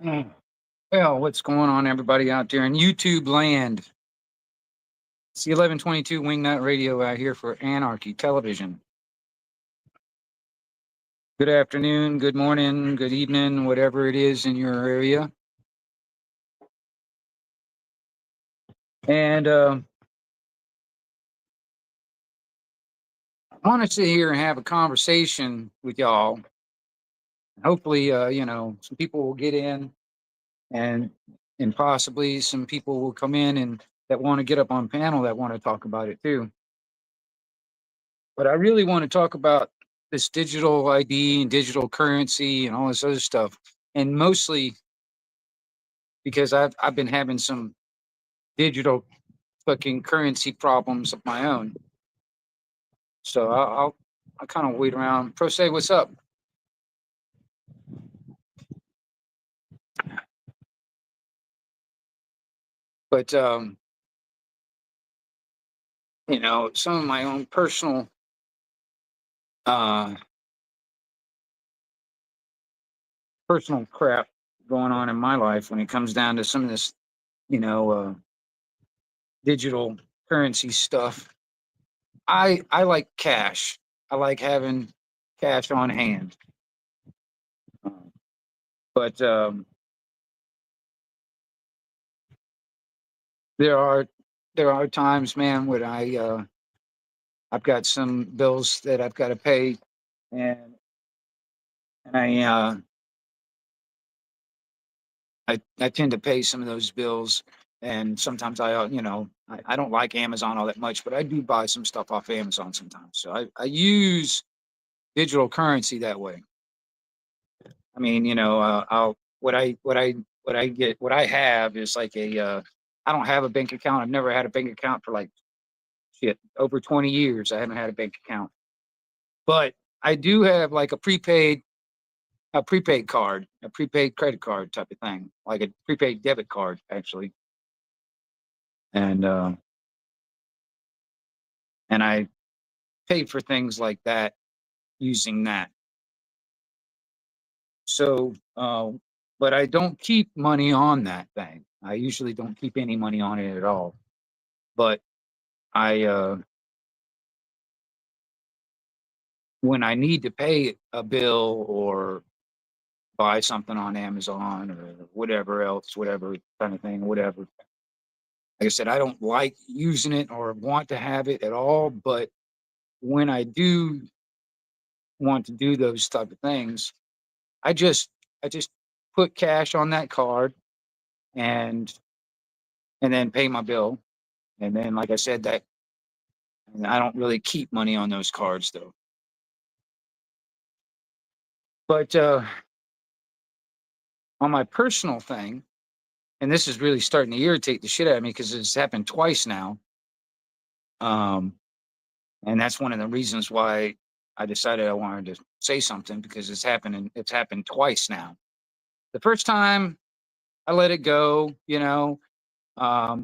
Mm. Well, what's going on, everybody out there in YouTube land? It's the 1122 Wingnut Radio out here for Anarchy Television. Good afternoon, good morning, good evening, whatever it is in your area. And I want to sit here and have a conversation with y'all. Hopefully, some people will get in, and possibly some people will come in and that want to get up on panel that want to talk about it too. But I really want to talk about this digital ID and digital currency and all this other stuff. And mostly because I've been having some digital fucking currency problems of my own. So I'll kind of wait around. Pro se, what's up? But some of my own uh personal crap going on in my life when it comes down to some of this, digital currency stuff. I like cash. I like having cash on hand. But there are times, man, when I've got some bills that I've got to pay, and and I tend to pay some of those bills. And sometimes I don't like Amazon all that much, but I do buy some stuff off Amazon sometimes. So I use digital currency that way. I mean, I'll what I have is like I don't have a bank account. I've never had a bank account for like shit over 20 years. I haven't had a bank account, but I do have like a prepaid card, a prepaid credit card type of thing, like a prepaid debit card actually, and I pay for things like that using that. So, but I don't keep money on that thing. I usually don't keep any money on it at all. But I, when I need to pay a bill or buy something on Amazon or whatever else, whatever kind of thing, whatever. Like I said, I don't like using it or want to have it at all. But when I do want to do those type of things, I just I just put cash on that card and then pay my bill. And then, like I said, that I don't really keep money on those cards though. But on my personal thing, and this is really starting to irritate the shit out of me because it's happened twice now. Um, and that's one of the reasons why I decided I wanted to say something because it's happened twice now. The first time I let it go, I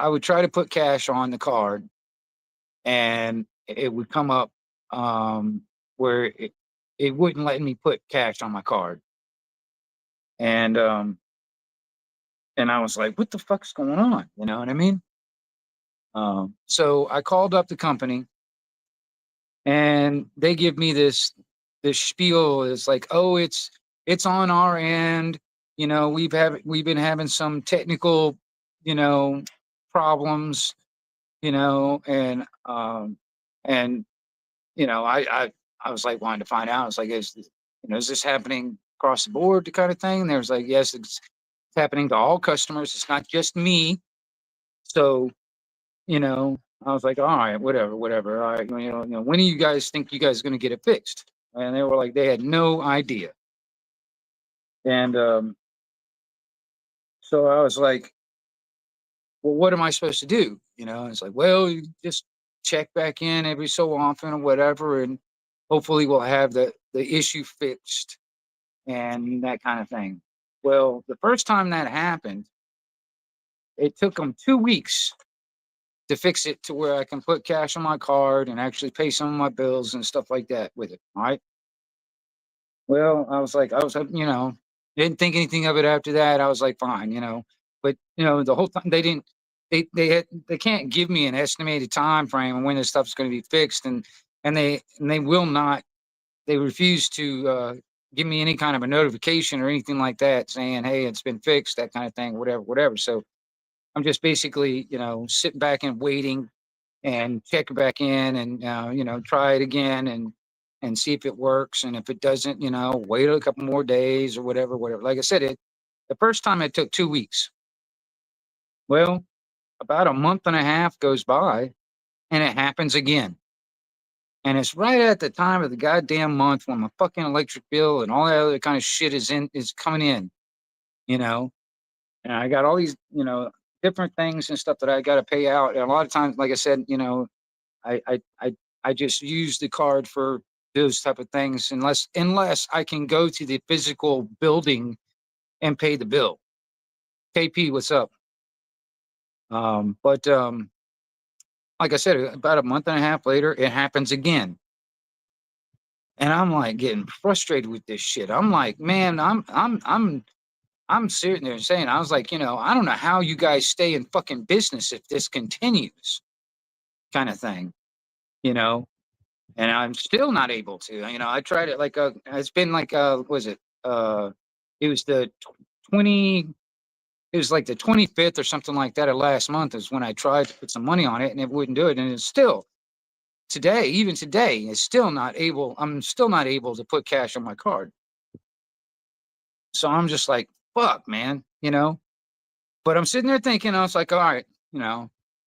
would try to put cash on the card and it would come up where it wouldn't let me put cash on my card. And I was like, what the fuck's going on? You know what I mean? So I called up the company and they give me this spiel. It's like, oh, it's on our end. We've been having some technical, you know, problems, and I was like wanting to find out. It's like, is this happening across the board, the kind of thing? And there's like, yes, it's happening to all customers. It's not just me. So, I was like, all right, whatever. All right, when do you guys think you guys are going to get it fixed? And they were like, they had no idea. And so I was like, well, what am I supposed to do? It's like, well, you just check back in every so often or whatever, and hopefully we'll have the issue fixed and that kind of thing. Well, the first time that happened, it took them 2 weeks to fix it to where I can put cash on my card and actually pay some of my bills and stuff like that with it. All right. Well, I was like, Didn't think anything of it after that. I was like, fine, but the whole time they didn't, they can't give me an estimated time frame on when this stuff's going to be fixed. And they will not, they refuse to, give me any kind of a notification or anything like that saying, hey, it's been fixed, that kind of thing, whatever. So I'm just basically, sitting back and waiting and check it back in and, try it again and see if it works. And if it doesn't, wait a couple more days or whatever. Like I said, the first time it took 2 weeks. Well, about a month and a half goes by and it happens again. And it's right at the time of the goddamn month when my fucking electric bill and all that other kind of shit is coming in, you know. And I got all these, different things and stuff that I got to pay out. And a lot of times, like I said, I I I I just use the card for those type of things unless I can go to the physical building and pay the bill. KP, what's up? But like I said, about a month and a half later, it happens again. And I'm like getting frustrated with this shit. I'm like, man, I'm sitting there saying, I was like, I don't know how you guys stay in fucking business if this continues, kind of thing, you know. And I'm still not able to. I tried it like it's been like was it it was the 20 it was like the 25th or something like that of last month is when I tried to put some money on it and it wouldn't do it. And it's still today, even today, I'm still not able to put cash on my card. So I'm just like, fuck, man. But I'm sitting there thinking, I was like, all right,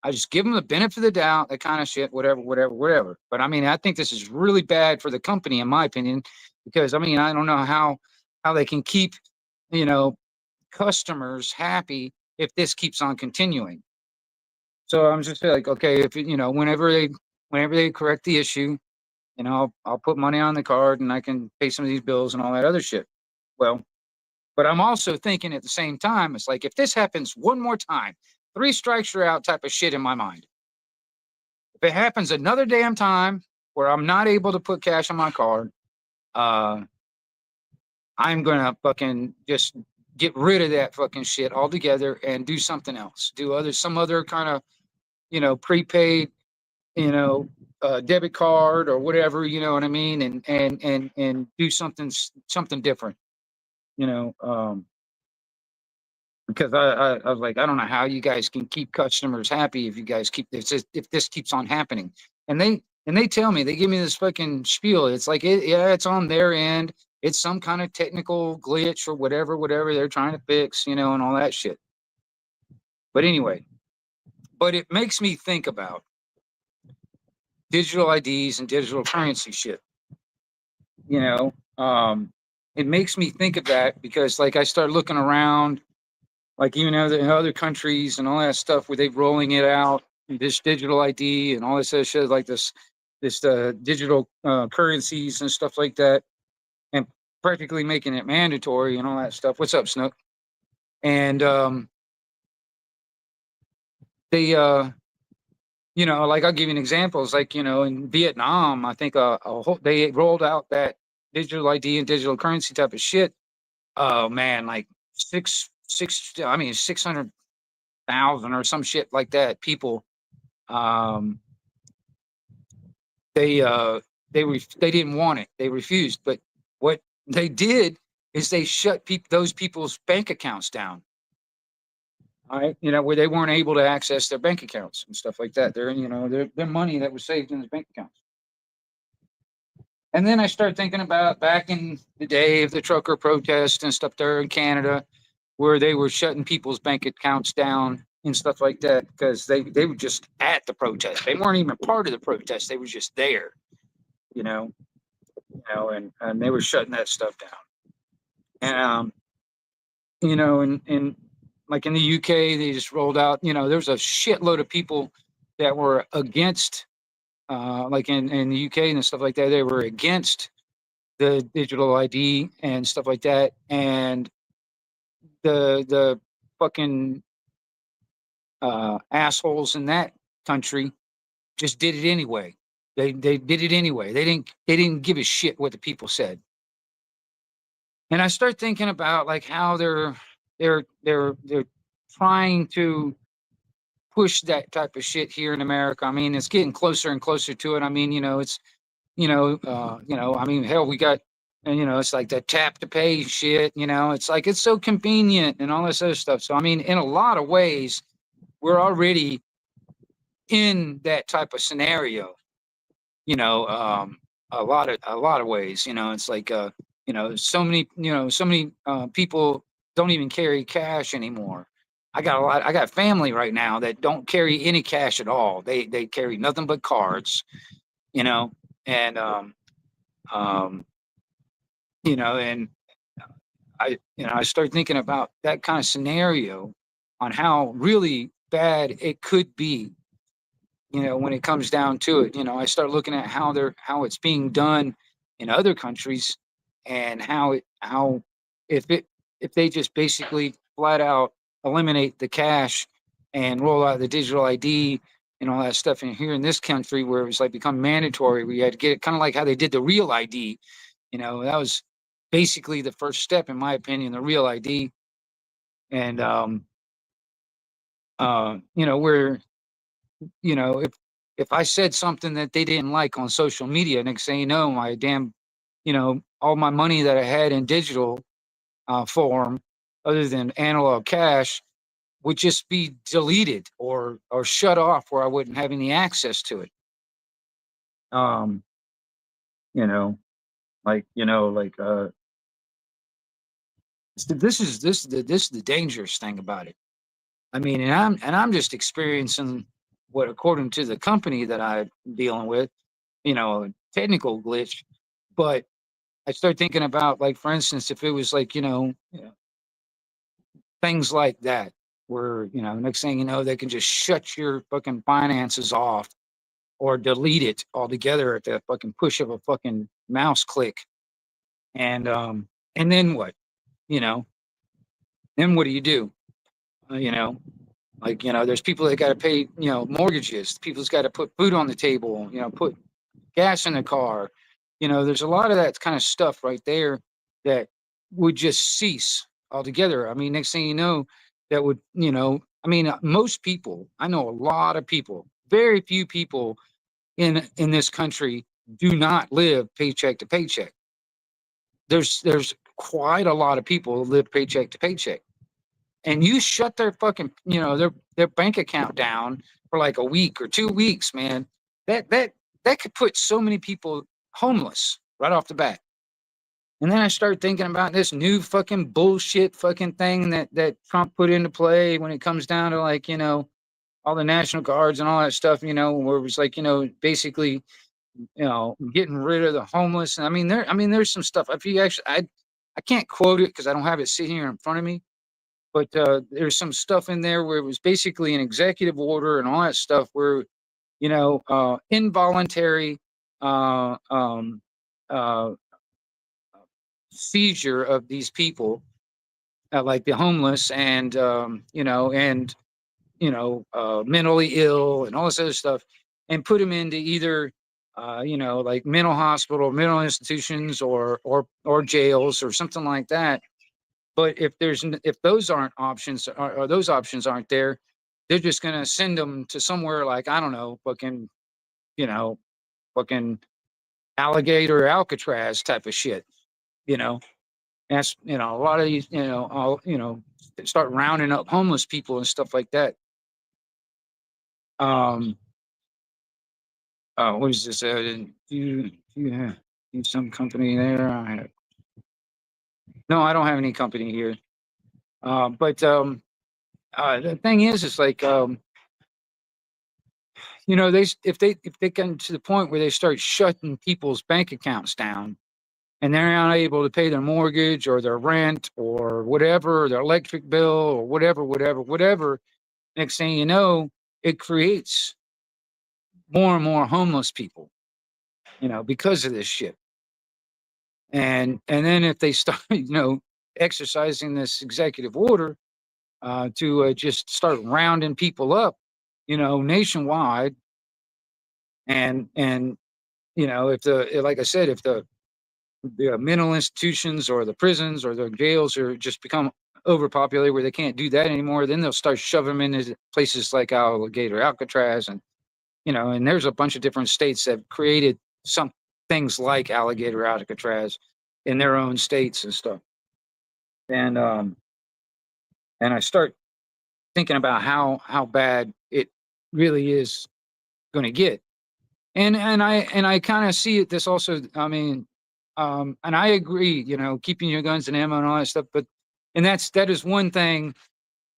I just give them the benefit of the doubt, that kind of shit, whatever. But I mean, I think this is really bad for the company, in my opinion, because I mean, I don't know how they can keep, you know, customers happy if this keeps on continuing. So I'm just like, okay, if whenever they correct the issue, I'll put money on the card and I can pay some of these bills and all that other shit. Well, but I'm also thinking at the same time, it's like if this happens one more time, three strikes you're out type of shit in my mind. If it happens another damn time where I'm not able to put cash on my card, uh, I'm gonna fucking just get rid of that fucking shit altogether and do something else. Some other kind of prepaid, debit card or whatever. You know what I mean? And do something different. You know. Because I was like, I don't know how you guys can keep customers happy if you guys keep this if this keeps on happening. And they tell me, they give me this fucking spiel. It's like yeah, it's on their end. It's some kind of technical glitch or whatever they're trying to fix, and all that shit. But anyway, but it makes me think about digital IDs and digital currency shit. You know, it makes me think of that because like I start looking around like even other countries and all that stuff where they're rolling it out, this digital ID and all this other shit like this digital currencies and stuff like that, and practically making it mandatory and all that stuff. What's up, Snook? And they, like I'll give you an example. It's like in Vietnam, I think they rolled out that digital ID and digital currency type of shit. Oh man, like 600,000 or some shit like that people. Um, they didn't want it. They refused. But what they did is they shut those people's bank accounts down. All right, where they weren't able to access their bank accounts and stuff like that. Their money that was saved in the bank accounts. And then I started thinking about back in the day of the trucker protest and stuff there in Canada, where they were shutting people's bank accounts down and stuff like that because they were just at the protest. They weren't even part of the protest. They were just there, you know, and they were shutting that stuff down. And and like in the UK, they just rolled out. There's a shitload of people that were against, like in the UK and stuff like that. They were against the digital ID and stuff like that, and the fucking assholes in that country just did it anyway. They did it anyway. They didn't give a shit what the people said. And I start thinking about like how they're trying to push that type of shit here in America. I mean, it's getting closer and closer to it. I mean, it's I mean, hell, we got, and it's like that tap to pay shit. It's like it's so convenient and all this other stuff. So I mean, in a lot of ways, we're already in that type of scenario. You know, a lot of ways. It's like so many people don't even carry cash anymore. I got family right now that don't carry any cash at all. They carry nothing but cards. You know, and um, and I start thinking about that kind of scenario on how really bad it could be. When it comes down to it, I start looking at how it's being done in other countries, and how if it if they just basically flat out eliminate the cash and roll out the digital ID and all that stuff. And here in this country, where it was like become mandatory, we had to get it kind of like how they did the real ID. That was basically the first step, in my opinion, the real ID. And where if I said something that they didn't like on social media, next thing you know, my damn, all my money that I had in digital form, other than analog cash, would just be deleted or shut off, where I wouldn't have any access to it. Um, you know, like this is the dangerous thing about it. I mean, and I'm just experiencing what, according to the company that I'm dealing with, a technical glitch. But I start thinking about, like, for instance, if it was like, things like that, where, next thing you know, they can just shut your fucking finances off or delete it altogether at the fucking push of a fucking mouse click. And then what? You know, then what do you do? Uh, you know, like, there's people that got to pay, mortgages. People's got to put food on the table, put gas in the car. There's a lot of that kind of stuff right there that would just cease altogether. I mean, next thing you know, that would, I mean, most people, I know a lot of people, very few people in this country do not live paycheck to paycheck. There's quite a lot of people who live paycheck to paycheck. And you shut their fucking, their bank account down for like a week or 2 weeks, man. That could put so many people homeless right off the bat. And then I started thinking about this new fucking bullshit fucking thing that Trump put into play when it comes down to, like, all the National Guards and all that stuff, where it was like, basically, getting rid of the homeless. And there's some stuff. If you actually, I can't quote it because I don't have it sitting here in front of me, but there's some stuff in there where it was basically an executive order and all that stuff, where, involuntary uh, um, uh, seizure of these people, like the homeless, and mentally ill and all this other stuff, and put them into either like mental hospital, mental institutions, or jails or something like that. But if those aren't options, or those options aren't there, they're just gonna send them to somewhere like, I don't know, you know, fucking alligator Alcatraz type of shit. You know, that's, a lot of these, start rounding up homeless people and stuff like that. Um, what is this? You have some company there? No, I don't have any company here. But the thing is, it's like, if they get to the point where they start shutting people's bank accounts down, and they're not able to pay their mortgage or their rent or whatever, their electric bill or whatever, next thing you know, it creates more and more homeless people, because of this shit. And then if they start, exercising this executive order, to just start rounding people up, nationwide, and if like I said, if the the mental institutions or the prisons or the jails are just become overpopulated where they can't do that anymore, then they'll start shoving them into places like Alligator Alcatraz, and and there's a bunch of different states that have created some things like Alligator Alcatraz in their own states and stuff. And I start thinking about how bad it really is going to get. And I kind of see it this also. I mean, and I agree, keeping your guns and ammo and all that stuff. But that is one thing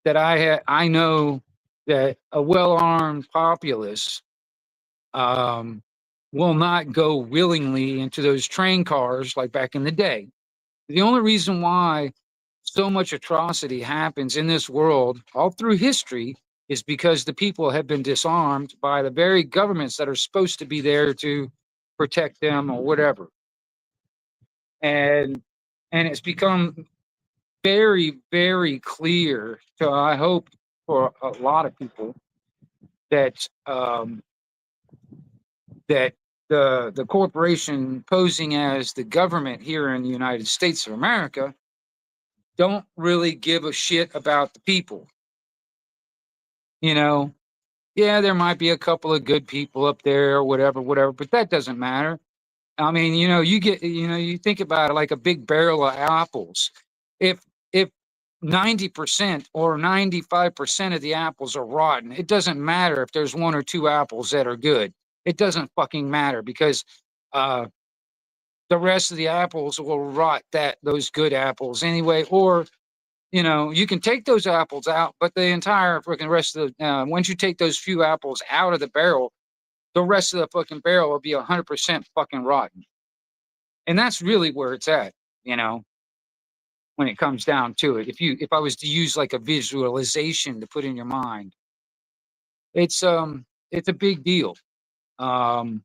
that I know that a well-armed populace will not go willingly into those train cars like back in the day. The only reason why so much atrocity happens in this world all through history is because the people have been disarmed by the very governments that are supposed to be there to protect them or whatever. And it's become very, very clear to, I hope, for a lot of people that that the corporation posing as the government here in the United States of America don't really give a shit about the people. Yeah, there might be a couple of good people up there or whatever, but that doesn't matter. I mean, you think about it like a big barrel of apples. If 90% or 95% of the apples are rotten, it doesn't matter if there's one or two apples that are good. It doesn't fucking matter because the rest of the apples will rot those good apples anyway. Or you can take those apples out, but the entire freaking rest of the once you take those few apples out of the barrel, the rest of the fucking barrel will be 100% fucking rotten. And that's really where it's at, when it comes down to it. If I was to use like a visualization to put in your mind, it's a big deal. You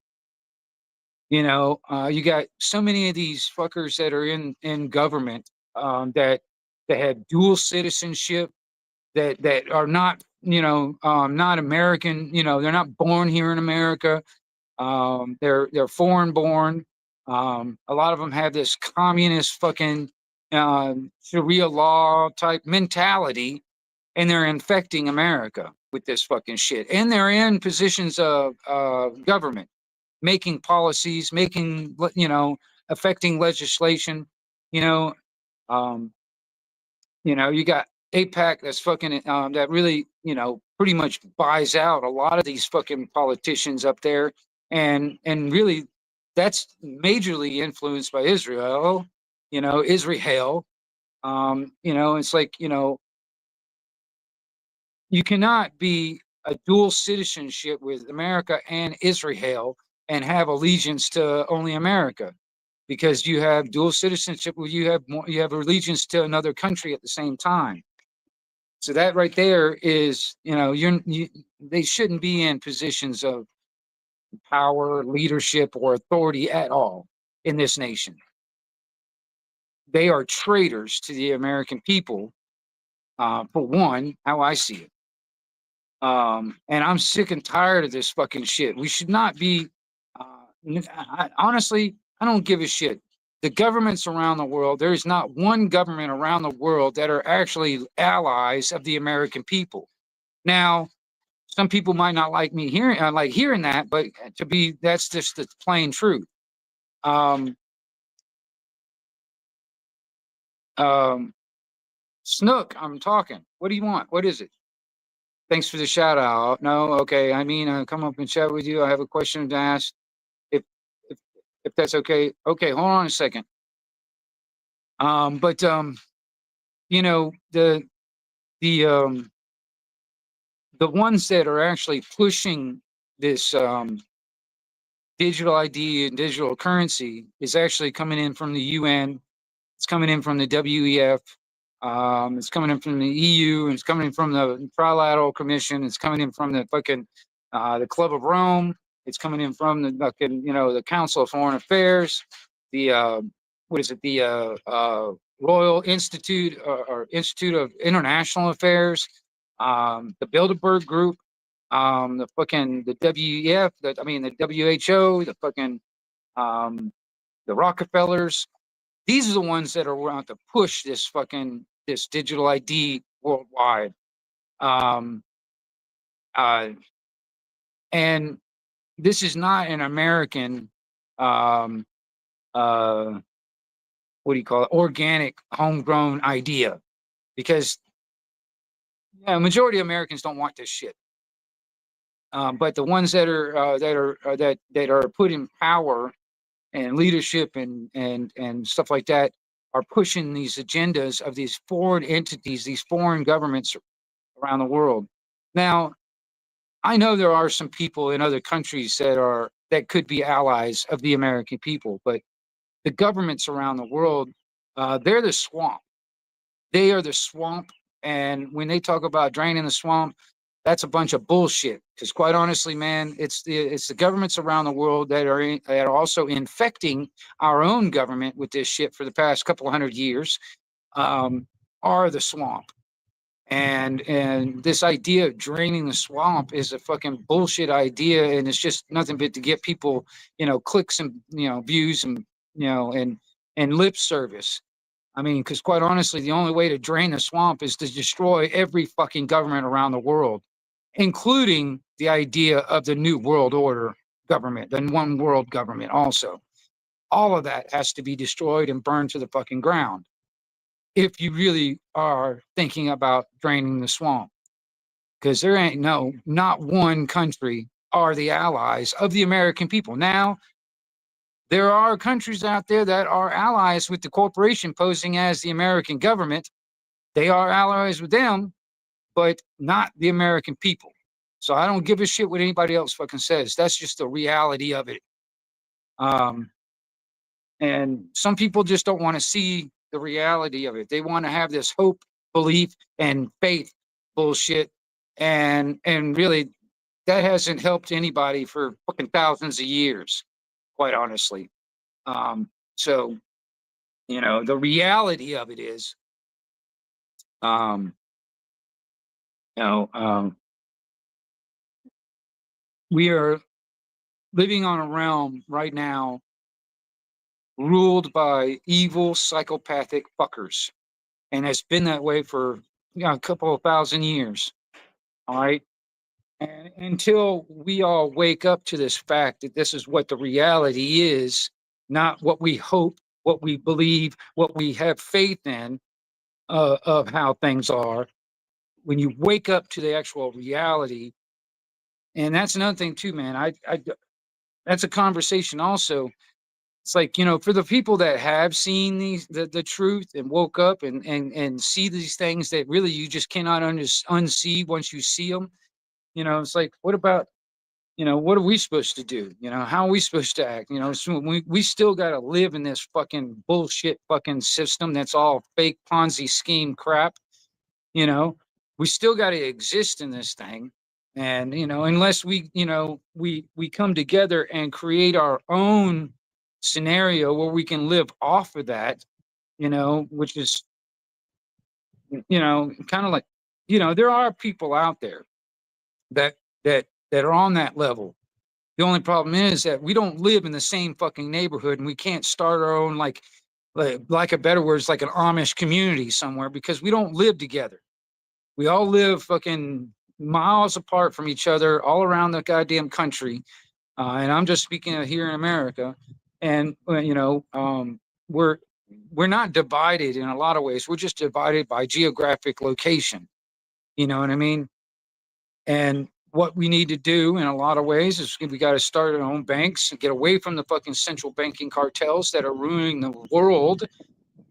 got so many of these fuckers that are in government that have dual citizenship, that are not not American. They're not born here in America. They're foreign born. A lot of them have this communist fucking Sharia law type mentality, and they're infecting America with this fucking shit. And they're in positions of government, making policies, affecting legislation. You know, um, you got APAC that's fucking that really, pretty much buys out a lot of these fucking politicians up there, and really, that's majorly influenced by Israel. Israel. It's like you cannot be a dual citizenship with America and Israel and have allegiance to only America, because you have dual citizenship where you have allegiance to another country at the same time. So that right there is, they shouldn't be in positions of power, leadership, or authority at all in this nation. They are traitors to the American people, for one, how I see it. And I'm sick and tired of this fucking shit. We should not be, honestly, I don't give a shit. The governments around the world, there is not one government around the world that are actually allies of the American people. Now, some people might not like me hearing that, but that's just the plain truth. Snook, I'm talking. What do you want? What is it? Thanks for the shout out. No, okay. I mean, I'll come up and chat with you. I have a question to ask. If if, if that's okay. Okay, hold on a second. But the ones that are actually pushing this digital ID and digital currency is actually coming in from the UN. It's coming in from the WEF. It's coming in from the EU. And it's coming in from the Trilateral Commission. It's coming in from the fucking the Club of Rome. It's coming in from the fucking the Council of Foreign Affairs. The what is it? The Royal Institute or Institute of International Affairs. The Bilderberg Group. The WEF. The WHO. The fucking the Rockefellers. These are the ones that are around to push this digital ID worldwide. Um, uh, and this is not an American, um, uh, what do you call it, organic, homegrown idea, because majority of Americans don't want this shit. But the ones that are put in power and leadership and stuff like that are pushing these agendas of these foreign entities, these foreign governments around the world. Now, I know there are some people in other countries that could be allies of the American people, but the governments around the world, they're the swamp. They are the swamp, and when they talk about draining the swamp, that's a bunch of bullshit. Because quite honestly, man, it's the governments around the world that are also infecting our own government with this shit for the past couple of 100 years. Are the swamp. And this idea of draining the swamp is a fucking bullshit idea, and it's just nothing but to get people, clicks and views and and lip service. I mean, because quite honestly, the only way to drain the swamp is to destroy every fucking government around the world, including the idea of the New World Order government, the one world government also. All of that has to be destroyed and burned to the fucking ground if you really are thinking about draining the swamp. Because there ain't not one country are the allies of the American people. Now, there are countries out there that are allies with the corporation posing as the American government. They are allies with them, but not the American people. So I don't give a shit what anybody else fucking says. That's just the reality of it. And some people just don't want to see the reality of it. They want to have this hope, belief, and faith bullshit. And really, that hasn't helped anybody for fucking thousands of years, quite honestly. So, the reality of it is, um, we are living on a realm right now ruled by evil, psychopathic fuckers. And it's been that way for a couple of thousand years. All right. And until we all wake up to this fact that this is what the reality is, not what we hope, what we believe, what we have faith in, of how things are, when you wake up to the actual reality. And that's another thing too, man. That's a conversation also. It's like, for the people that have seen the truth and woke up and see these things that really you just cannot unsee once you see them. It's like, what about, what are we supposed to do? How are we supposed to act? So we still got to live in this fucking bullshit fucking system that's all fake Ponzi scheme crap. We still got to exist in this thing. And, unless we come together and create our own scenario where we can live off of that, which is, kind of like, there are people out there that are on that level. The only problem is that we don't live in the same fucking neighborhood, and we can't start our own, like a better word, like an Amish community somewhere, because we don't live together. We all live fucking miles apart from each other all around the goddamn country. And I'm just speaking of here in America. And, we're not divided in a lot of ways. We're just divided by geographic location. You know what I mean? And what we need to do in a lot of ways is we got to start our own banks and get away from the fucking central banking cartels that are ruining the world,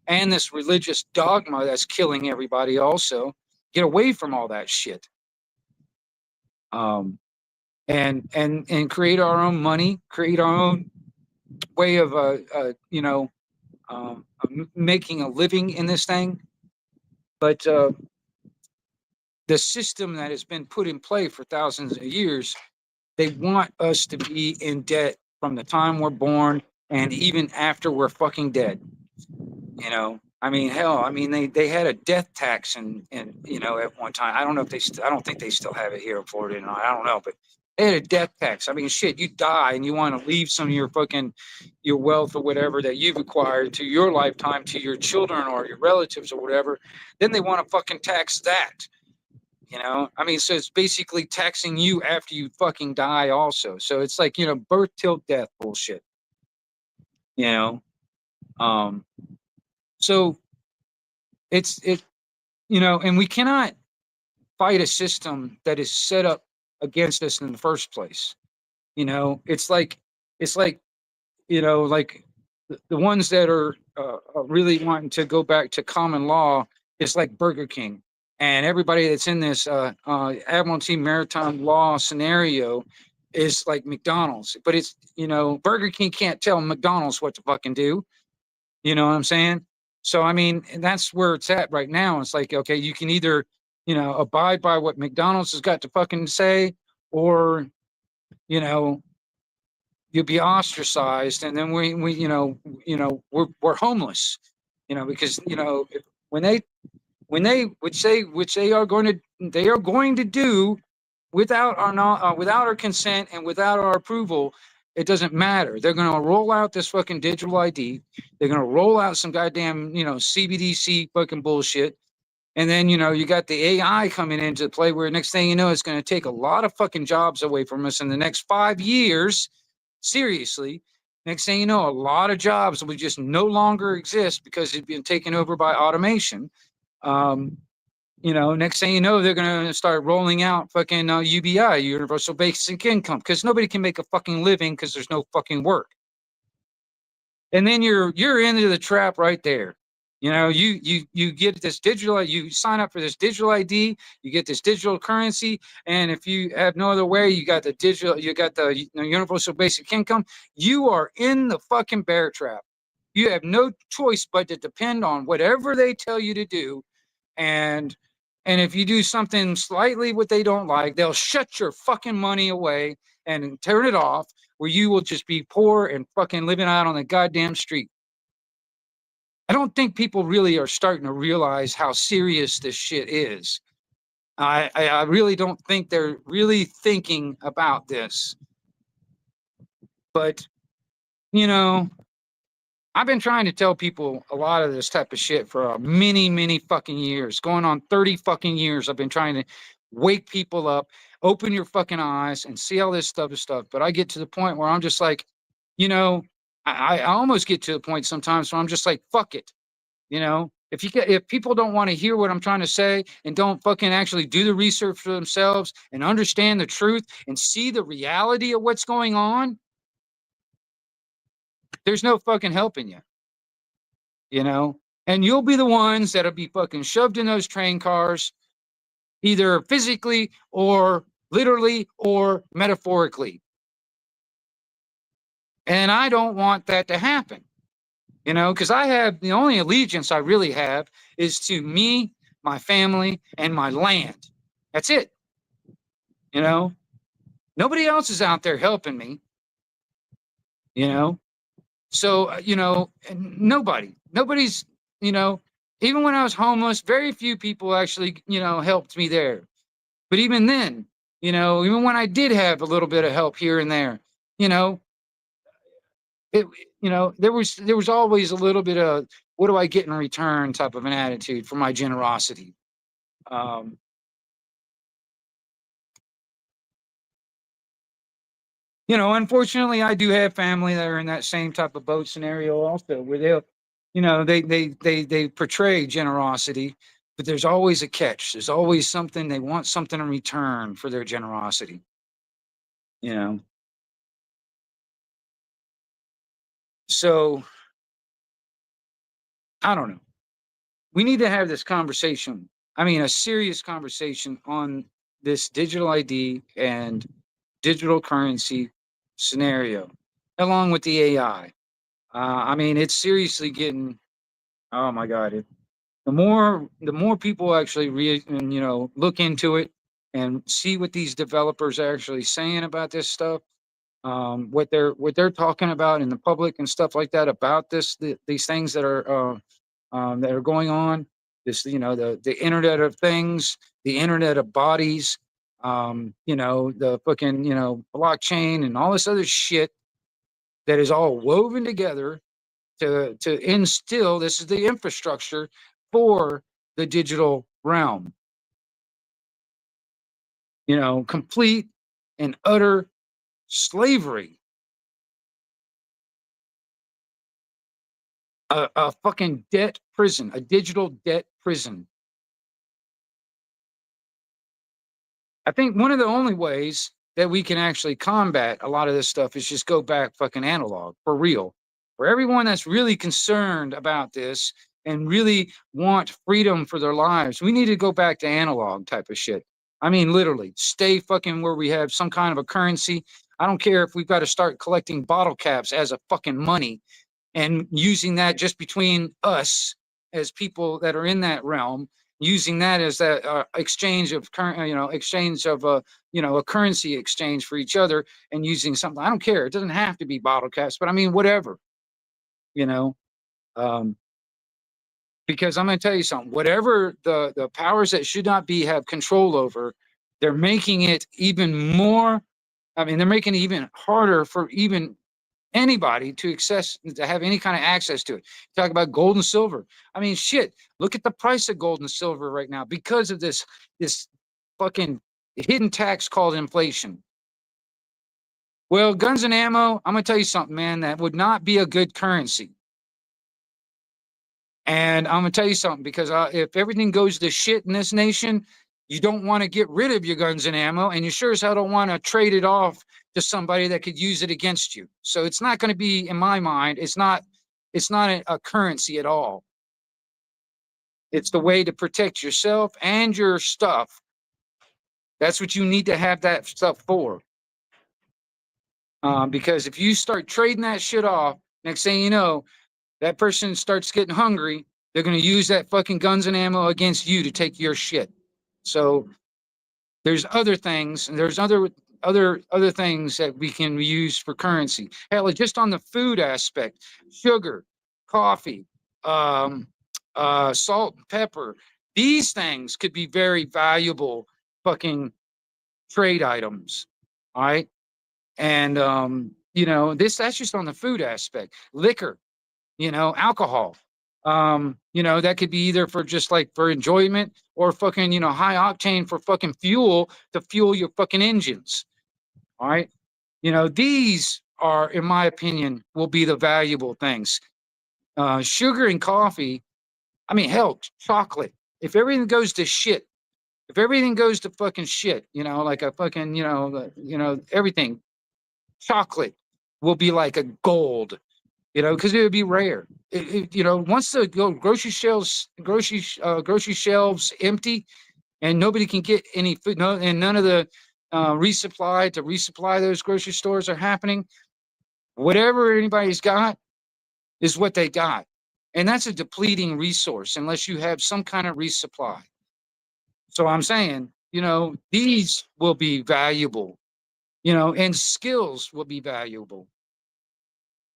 and this religious dogma that's killing everybody also. Get away from all that shit. And create our own money, create our own way of making a living in this thing. But the system that has been put in play for thousands of years, they want us to be in debt from the time we're born and even after we're fucking dead. I mean, hell, they had a death tax and at one time. I don't know if I don't think they still have it here in Florida. I don't know, but They had a death tax. I mean, shit, you die and you want to leave some of your fucking your wealth or whatever that you've acquired to your lifetime to your children or your relatives or whatever. Then they want to fucking tax that. You know, I mean, so it's basically taxing you after you fucking die also. So it's like, you know, birth till death bullshit. You know, um, so it, you know, and we cannot fight a system that is set up against us in the first place. You know, it's like, you know, like the ones that are really wanting to go back to common law is like Burger King. And everybody that's in this Admiralty Maritime Law scenario is like McDonald's. But it's, you know, Burger King can't tell McDonald's what to fucking do. You know what I'm saying? So, I mean, and that's where it's at right now. It's like, okay, you can either, you know, abide by what McDonald's has got to fucking say, or, you know, you'll be ostracized, and then we we're homeless, you know, because you know when they which they are going to do without our not without our consent and without our approval. It doesn't matter. They're going to roll out this fucking digital ID. They're going to roll out some goddamn, you know, CBDC fucking bullshit. And then, you know, you got the AI coming into play where next thing you know, it's going to take a lot of fucking jobs away from us in the next 5 years. Seriously. Next thing you know, a lot of jobs will just no longer exist because it's been taken over by automation. Um, you know, next thing you know, they're going to start rolling out fucking UBI, Universal Basic Income, because nobody can make a fucking living because there's no fucking work. And then you're into the trap right there. You know, you get this digital, you sign up for this digital ID, you get this digital currency, and if you have no other way, you got the digital, you got the, you know, Universal Basic Income. You are in the fucking bear trap. You have no choice but to depend on whatever they tell you to do, and if you do something slightly what they don't like, they'll shut your fucking money away and turn it off, where you will just be poor and fucking living out on the goddamn street. I don't think people really are starting to realize how serious this shit is. I really don't think they're really thinking about this. But, you know, I've been trying to tell people a lot of this type of shit for many fucking years, going on 30 fucking years. I've been trying to wake people up, open your fucking eyes and see all this stuff. But I get to the point where I'm just like, you know, I almost get to the point sometimes where I'm just like, fuck it. You know, if people don't want to hear what I'm trying to say and don't fucking actually do the research for themselves and understand the truth and see the reality of what's going on, there's no fucking helping you. You know, and you'll be the ones that'll be fucking shoved in those train cars, either physically or literally or metaphorically. And I don't want that to happen. You know, because I have the only allegiance I really have is to me, my family, and my land. That's it. You know, nobody else is out there helping me. You know, so, you know, nobody's, you know, even when I was homeless, very few people actually, you know, helped me there. But even then, you know, even when I did have a little bit of help here and there, you know, it, you know, there was always a little bit of what do I get in return type of an attitude for my generosity. Um, you know, unfortunately, I do have family that are in that same type of boat scenario also, where they'll, you know, they portray generosity, but there's always a catch. There's always something they want something in return for their generosity. You know, so I don't know. We need to have this conversation. I mean, a serious conversation on this digital ID and digital currency scenario, along with the AI. I mean, it's seriously getting. Oh my God! The more people actually and, you know, look into it and see what these developers are actually saying about this stuff, what they're talking about in the public and stuff like that about these things that are going on. This, you know, the Internet of Things, the Internet of Bodies. you know, the fucking, you know, blockchain and all this other shit that is all woven together to instill, this is the infrastructure for the digital realm, you know, complete and utter slavery, a fucking debt prison, a digital debt prison. I think one of the only ways that we can actually combat a lot of this stuff is just go back fucking analog for real. For everyone that's really concerned about this and really want freedom for their lives, we need to go back to analog type of shit. I mean, literally, stay fucking where we have some kind of a currency. I don't care if we've got to start collecting bottle caps as a fucking money and using that just between us as people that are in that realm, using that as that exchange of current, you know, exchange of you know, a currency exchange for each other, and using something. I don't care. It doesn't have to be bottle caps, but I mean, whatever, you know, um, because I'm going to tell you something. Whatever the powers that should not be have control over, they're making it even more. I mean, they're making it even harder for even anybody to access, to have any kind of access to it. Talk about gold and silver. I mean, shit. Look at the price of gold and silver right now because of this fucking hidden tax called inflation. Well, guns and ammo. I'm gonna tell you something, man. That would not be a good currency. And I'm gonna tell you something, because if everything goes to shit in this nation, you don't want to get rid of your guns and ammo, and you sure as hell don't want to trade it off to somebody that could use it against you. So it's not going to be, in my mind, it's not a currency at all. It's the way to protect yourself and your stuff. That's what you need to have that stuff for. Because if you start trading that shit off, next thing you know, that person starts getting hungry. They're going to use that fucking guns and ammo against you to take your shit. So there's other things, and there's other things that we can use for currency. Hell, just on the food aspect, sugar, coffee, um, salt and pepper. These things could be very valuable fucking trade items. All right. And you know, that's just on the food aspect. Liquor, you know, alcohol. You know, that could be either for just like for enjoyment, or fucking, you know, high octane for fucking fuel to fuel your fucking engines. All right. You know, these are, in my opinion, will be the valuable things. Sugar and coffee. I mean, hell, chocolate. If everything goes to shit, if everything goes to fucking shit, you know, like a fucking, you know, everything, chocolate will be like a gold, you know, because it would be rare. You know, once the grocery shelves empty, and nobody can get any food, no, and none of the resupply those grocery stores are happening. Whatever anybody's got is what they got, and that's a depleting resource unless you have some kind of resupply. So I'm saying, you know, these will be valuable, you know, and skills will be valuable.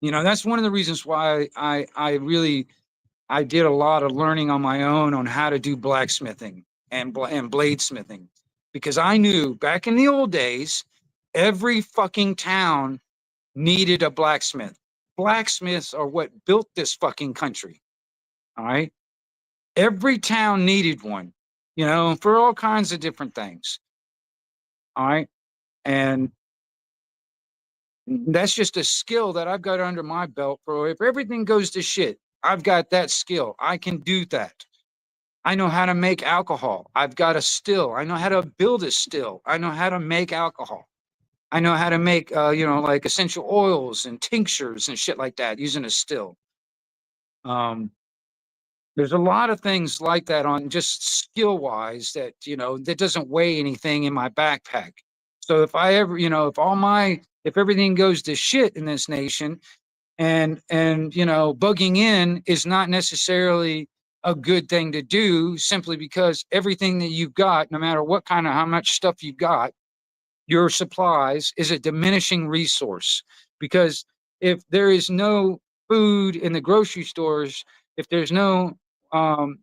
You know, that's one of the reasons why I did a lot of learning on my own on how to do blacksmithing and bladesmithing, because I knew back in the old days, every fucking town needed a blacksmith. Blacksmiths are what built this fucking country. All right. Every town needed one, you know, for all kinds of different things. All right. And that's just a skill that I've got under my belt. For if everything goes to shit, I've got that skill. I can do that. I know how to make alcohol. I've got a still. I know how to build a still. I know how to make alcohol. I know how to make, you know, like essential oils and tinctures and shit like that using a still. Um, there's a lot of things like that on just skill wise that, you know, that doesn't weigh anything in my backpack. So if I ever, you know, if everything goes to shit in this nation, and you know, bugging in is not necessarily a good thing to do, simply because everything that you've got, no matter what kind of how much stuff you've got, your supplies is a diminishing resource. Because if there is no food in the grocery stores, if there's no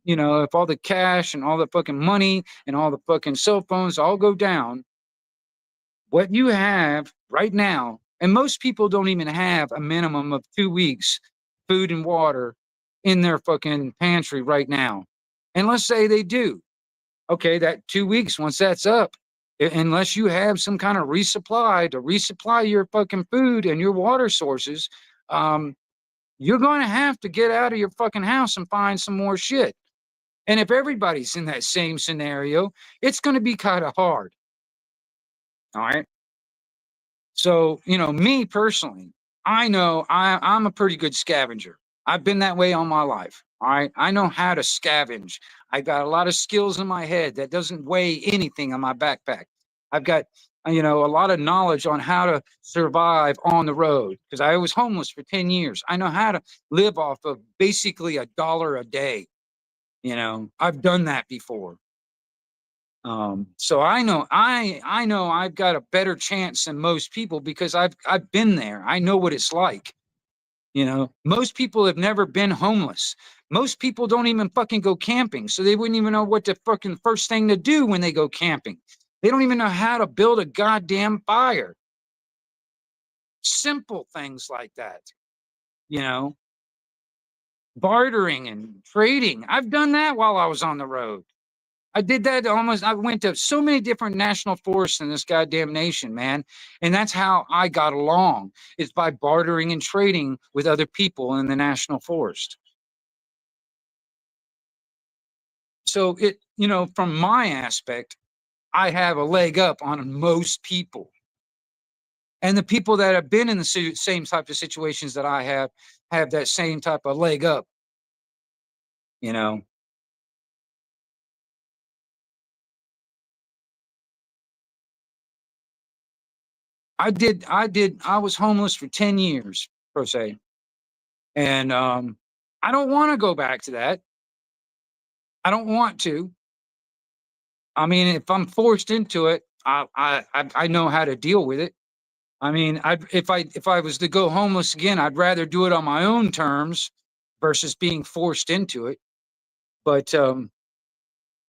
you know, if all the cash and all the fucking money and all the fucking cell phones all go down, what you have right now, and most people don't even have a minimum of 2 weeks food and water in their fucking pantry right now. And let's say they do. Okay, that 2 weeks, once that's up, unless you have some kind of resupply to resupply your fucking food and your water sources, um, you're going to have to get out of your fucking house and find some more shit. And if everybody's in that same scenario, it's going to be kind of hard. All right. So, me personally, I know I'm a pretty good scavenger. I've been that way all my life. All right. I know how to scavenge. I've got a lot of skills in my head that doesn't weigh anything on my backpack. I've got, a lot of knowledge on how to survive on the road because I was homeless for 10 years. I know how to live off of basically $1 a day. I've done that before. So I know I've got a better chance than most people because I've been there. I know what it's like. Most people have never been homeless. Most people don't even fucking go camping, so they wouldn't even know what the fucking first thing to do when they go camping. They don't even know how to build a goddamn fire. Simple things like that. You know, bartering and trading. I've done that while I was on the road. I did that almost. I went to so many different national forests in this goddamn nation, man. And that's how I got along. It's by bartering and trading with other people in the national forest. So from my aspect, I have a leg up on most people. And the people that have been in the same type of situations that I have that same type of leg up, you know. I was homeless for 10 years, per se. And I don't want to go back to that. I don't want to. I mean, if I'm forced into it, I know how to deal with it. I mean, if I was to go homeless again, I'd rather do it on my own terms versus being forced into it. But you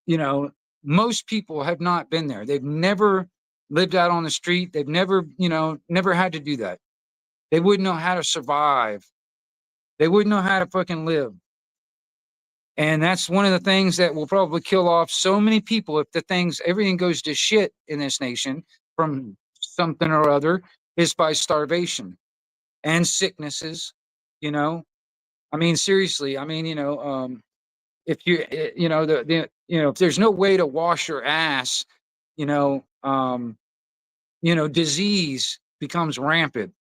know, most people have not been there. They've never lived out on the street. They've never had to do that. They wouldn't know how to survive. They wouldn't know how to fucking live. And that's one of the things that will probably kill off so many people if everything goes to shit in this nation from something or other is by starvation and sicknesses, you know. I mean, seriously, I mean, if if there's no way to wash your ass, you know, um, disease becomes rampant.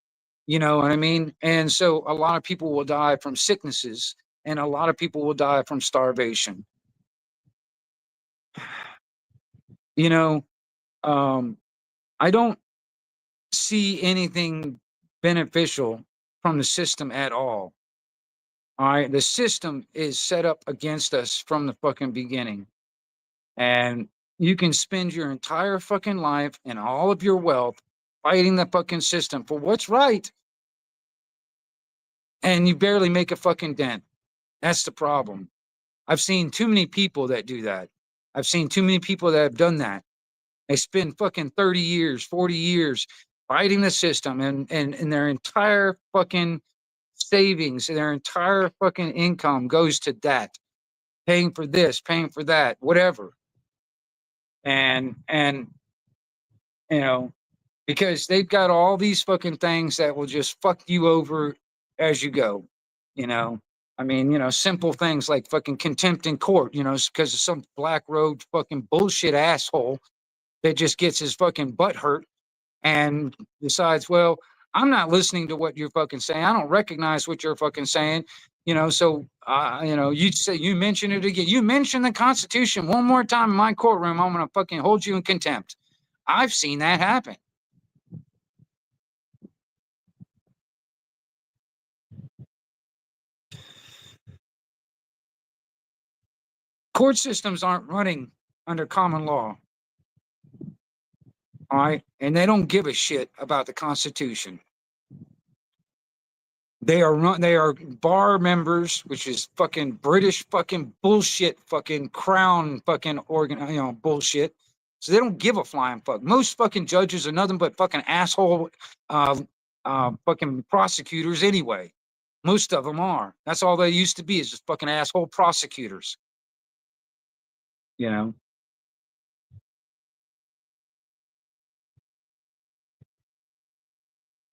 You know what I mean? And so a lot of people will die from sicknesses and a lot of people will die from starvation. You know, um, I don't see anything beneficial from the system at all. All right. The system is set up against us from the fucking beginning. And you can spend your entire fucking life and all of your wealth fighting the fucking system for what's right. And you barely make a fucking dent. That's the problem. I've seen too many people that do that. I've seen too many people that have done that. They spend fucking 30 years, 40 years fighting the system and their entire fucking savings, their entire fucking income goes to that, paying for this, paying for that, whatever. And because they've got all these fucking things that will just fuck you over as you go, you know. I mean, simple things like fucking contempt in court, because of some black robe fucking bullshit asshole that just gets his fucking butt hurt and decides, well, I'm not listening to what you're fucking saying. I don't recognize what you're fucking saying. So you mention it again. You mention the Constitution one more time in my courtroom, I'm gonna fucking hold you in contempt. I've seen that happen. Court systems aren't running under common law. All right. And they don't give a shit about the Constitution. They are bar members, which is fucking British fucking bullshit, fucking crown fucking organ, bullshit. So they don't give a flying fuck. Most fucking judges are nothing but fucking asshole, uh, fucking prosecutors anyway. Most of them are. That's all they used to be, is just fucking asshole prosecutors. You know,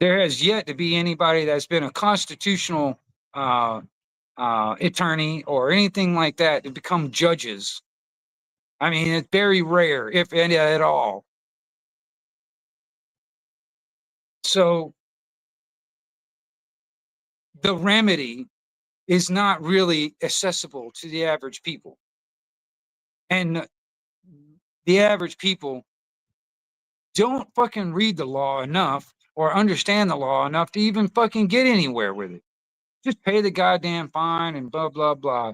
there has yet to be anybody that's been a constitutional uh, attorney or anything like that to become judges. I mean, it's very rare, if any at all. So the remedy is not really accessible to the average people. And the average people don't fucking read the law enough or understand the law enough to even fucking get anywhere with it. Just pay the goddamn fine and blah, blah, blah.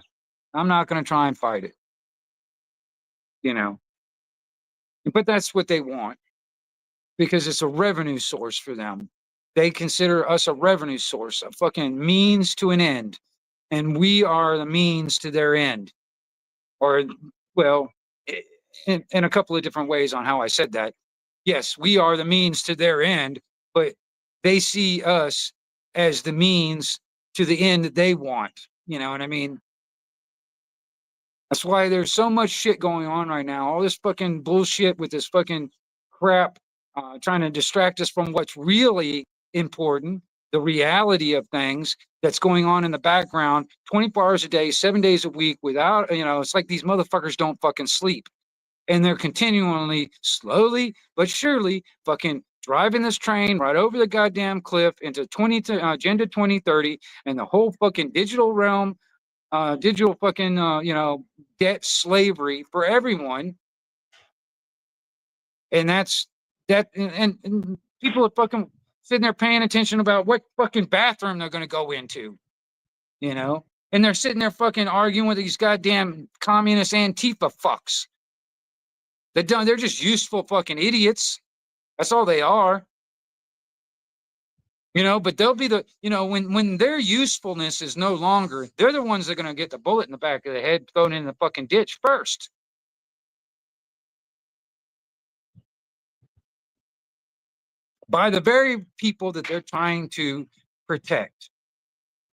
I'm not going to try and fight it, you know. But that's what they want because it's a revenue source for them. They consider us a revenue source, a fucking means to an end. And we are the means to their end. Or, well, in a couple of different ways on how I said that. Yes, we are the means to their end, but they see us as the means to the end that they want. You know what I mean? That's why there's so much shit going on right now. All this fucking bullshit with this fucking crap, trying to distract us from what's really important, the reality of things that's going on in the background 24 hours a day, 7 days a week without, it's like these motherfuckers don't fucking sleep. And they're continually, slowly but surely, fucking driving this train right over the goddamn cliff into Agenda 2030 and the whole fucking digital realm, digital fucking, debt slavery for everyone. And that's that. And people are fucking sitting there paying attention about what fucking bathroom they're going to go into, and they're sitting there fucking arguing with these goddamn communist Antifa fucks. They're just useful fucking idiots. That's all they are. But they'll be when their usefulness is no longer, they're the ones that are going to get the bullet in the back of the head thrown in the fucking ditch first. By the very people that they're trying to protect.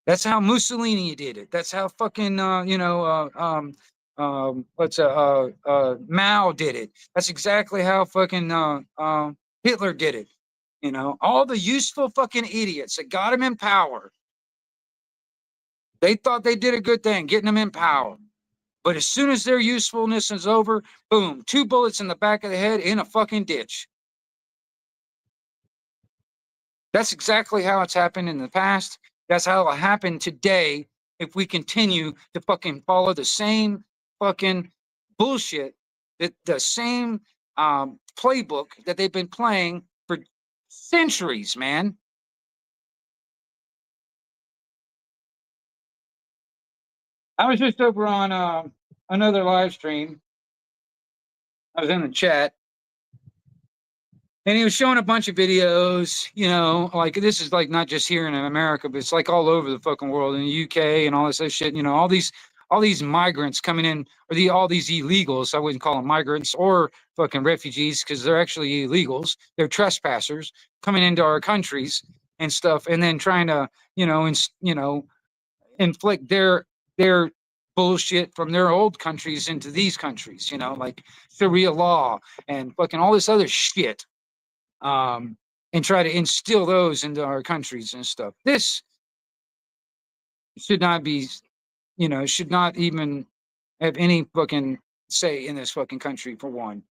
That's how Mussolini did it. That's how fucking, Mao did it. That's exactly how fucking Hitler did it. All the useful fucking idiots that got him in power. They thought they did a good thing, getting them in power. But as soon as their usefulness is over, boom, 2 bullets in the back of the head in a fucking ditch. That's exactly how it's happened in the past. That's how it'll happen today if we continue to fucking follow the same fucking bullshit, the same playbook that they've been playing for centuries, man. I was just over on another live stream. I was in the chat, and he was showing a bunch of videos, like this is like not just here in America, but it's like all over the fucking world, in the UK and all this other shit. All these migrants coming in, or all these illegals. I wouldn't call them migrants or fucking refugees because they're actually illegals. They're trespassers coming into our countries and stuff, and then trying to, inflict their bullshit from their old countries into these countries. Like Sharia law and fucking all this other shit. And try to instill those into our countries and stuff. This should not be, should not even have any fucking say in this fucking country, for one.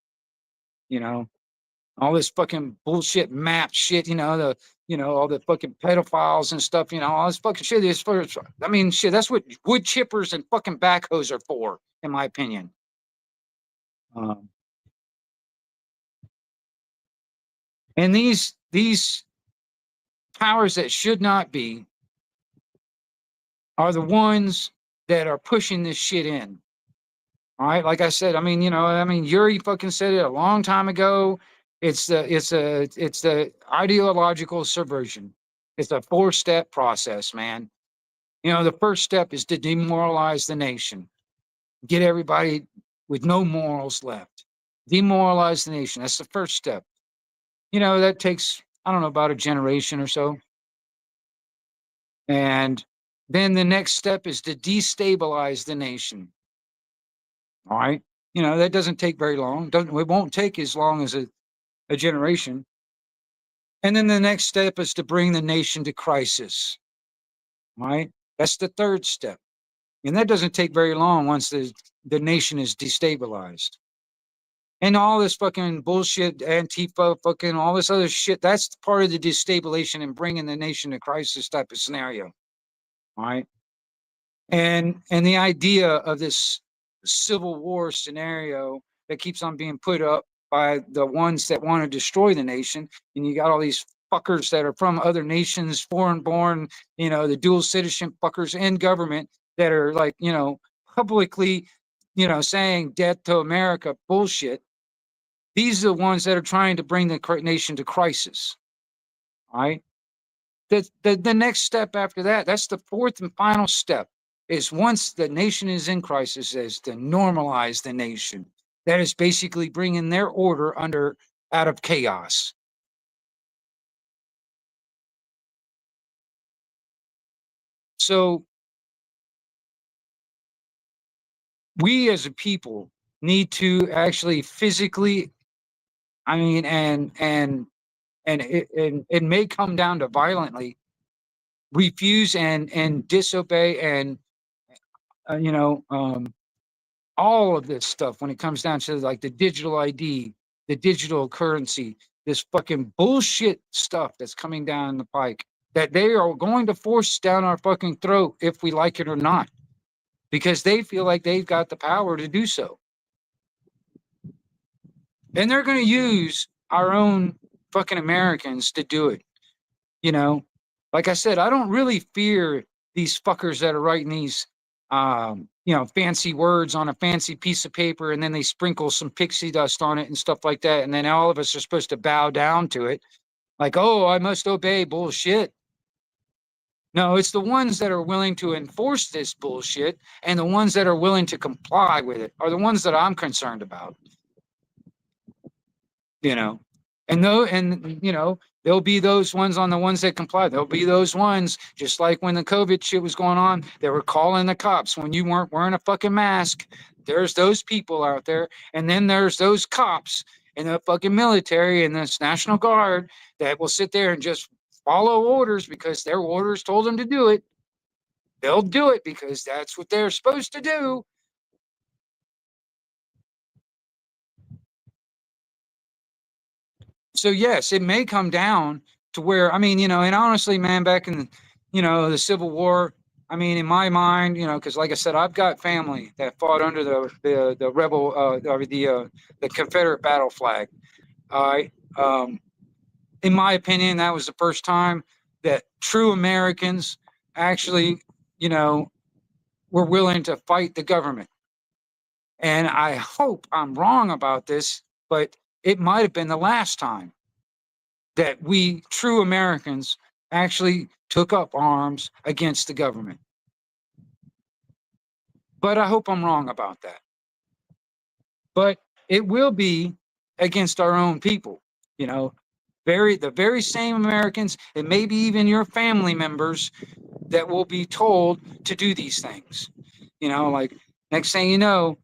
All this fucking bullshit map shit, all the fucking pedophiles and stuff, all this fucking shit is for, shit, that's what wood chippers and fucking backhoes are for, in my opinion. And these powers that should not be are the ones that are pushing this shit in. All right, like I said, Yuri fucking said it a long time ago. It's the ideological subversion. It's a 4-step process, man. The first step is to demoralize the nation, get everybody with no morals left. Demoralize the nation. That's the first step. That takes, I don't know, about a generation or so. And then the next step is to destabilize the nation. All right. That doesn't take very long. It won't take as long as a generation. And then the next step is to bring the nation to crisis. All right. That's the third step. And that doesn't take very long once the nation is destabilized. And all this fucking bullshit, Antifa, fucking all this other shit, that's part of the destabilization and bringing the nation to crisis type of scenario. All right. And the idea of this civil war scenario that keeps on being put up by the ones that want to destroy the nation, and you got all these fuckers that are from other nations, foreign born, the dual citizenship fuckers in government that are like, publicly, saying death to America bullshit. These are the ones that are trying to bring the nation to crisis. All right. The next step after that, that's the fourth and final step, is once the nation is in crisis, is to normalize the nation. That is basically bringing their order out of chaos. So we as a people need to actually physically, I mean, and it may come down to violently refuse and disobey and all of this stuff when it comes down to like the digital ID, the digital currency, this fucking bullshit stuff that's coming down the pike that they are going to force down our fucking throat if we like it or not, because they feel like they've got the power to do so. And they're going to use our own fucking Americans to do it. Like I said, I don't really fear these fuckers that are writing these fancy words on a fancy piece of paper, and then they sprinkle some pixie dust on it and stuff like that. And then all of us are supposed to bow down to it. Like, oh, I must obey. Bullshit. No, it's the ones that are willing to enforce this bullshit and the ones that are willing to comply with it are the ones that I'm concerned about. There'll be those ones on the ones that comply. There'll be those ones, just like when the COVID shit was going on, they were calling the cops when you weren't wearing a fucking mask. There's those people out there. And then there's those cops in the fucking military and this National Guard that will sit there and just follow orders because their orders told them to do it. They'll do it because that's what they're supposed to do. So yes, it may come down to where, and honestly, man, back in the Civil War, in my mind, because like I said, I've got family that fought under the rebel or the Confederate battle flag. All right. In my opinion, that was the first time that true Americans actually, were willing to fight the government. And I hope I'm wrong about this, but it might have been the last time that we true Americans actually took up arms against the government. But I hope I'm wrong about that. But it will be against our own people, the very same Americans, and maybe even your family members that will be told to do these things. Like next thing you know,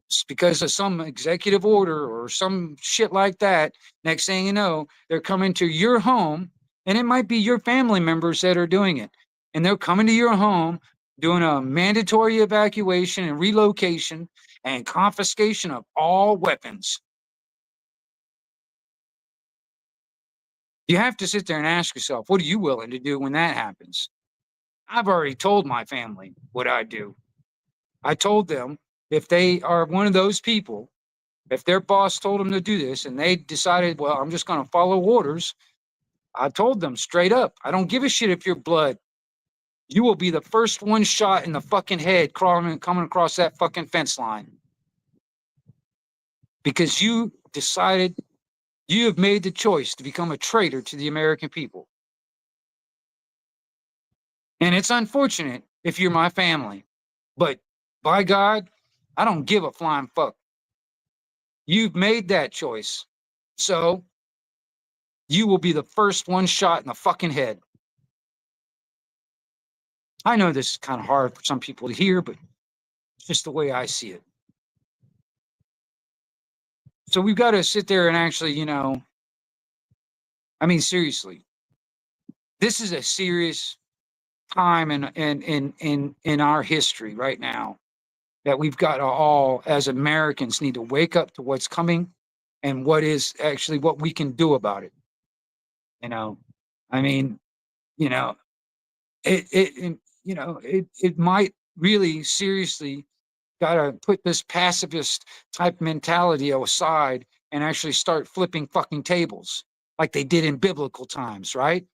it's because of some executive order or some shit like that. Next thing you know, they're coming to your home, and it might be your family members that are doing it. And they're coming to your home, doing a mandatory evacuation and relocation and confiscation of all weapons. You have to sit there and ask yourself, what are you willing to do when that happens? I've already told my family what I do. I told them if they are one of those people, if their boss told them to do this and they decided, well, I'm just going to follow orders, I told them straight up, I don't give a shit if you're blood. You will be the first one shot in the fucking head coming across that fucking fence line. Because you decided, you have made the choice to become a traitor to the American people. And it's unfortunate if you're my family, but by God, I don't give a flying fuck. You've made that choice. So you will be the first one shot in the fucking head. I know this is kind of hard for some people to hear, but it's just the way I see it. So we've got to sit there and actually, I mean, seriously, this is a serious time in our history right now that we've got to all, as Americans, need to wake up to what's coming and what is actually what we can do about it. I mean, you know, it might really seriously got to put this pacifist type mentality aside and actually start flipping fucking tables like they did in biblical times, right?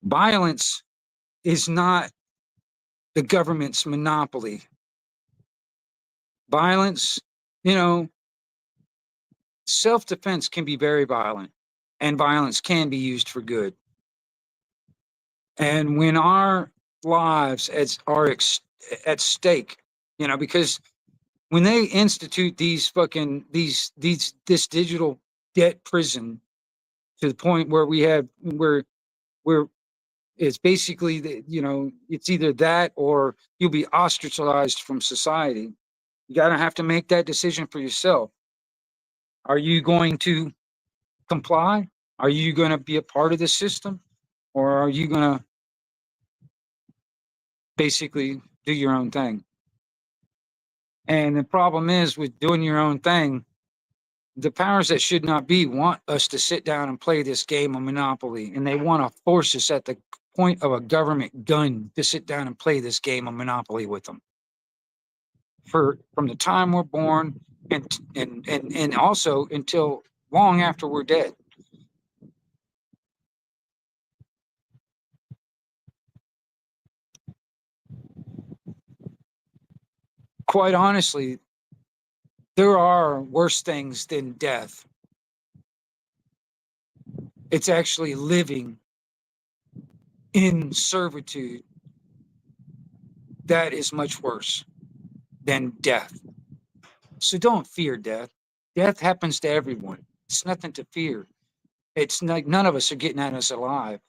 Violence is not the government's monopoly. Violence, you know, self-defense can be very violent, and violence can be used for good. And when our lives are at stake, because when they institute these fucking this digital debt prison to the point where where it's basically it's either that or you'll be ostracized from society. You gotta have to make that decision for yourself. Are you going to comply? Are you going to be a part of the system, or are you going to basically do your own thing? And the problem is with doing your own thing, the powers that should not be want us to sit down and play this game of Monopoly, and they want to force us at the point of a government gun to sit down and play this game of Monopoly with them. From the time we're born and also until long after we're dead. Quite honestly, there are worse things than death. It's actually living in servitude that is much worse than death. So don't fear death. Death happens to everyone. It's nothing to fear. It's like none of us are getting at us alive.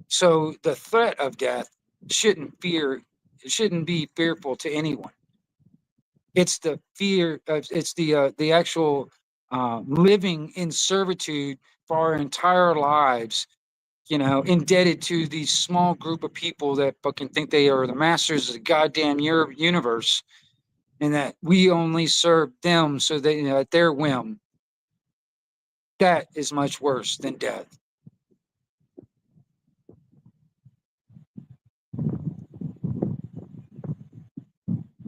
So the threat of death shouldn't be fearful to anyone. It's the fear of it's the actual living in servitude for our entire lives, indebted to these small group of people that fucking think they are the masters of the goddamn universe, and that we only serve them so they at their whim. That is much worse than death.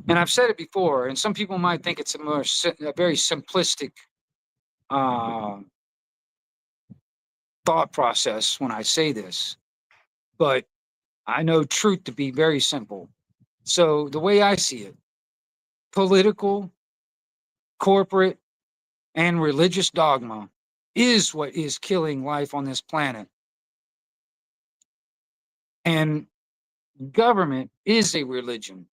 And I've said it before, and some people might think it's a very simplistic thought process when I say this, but I know truth to be very simple. So the way I see it, political, corporate, and religious dogma is what is killing life on this planet. And government is a religion.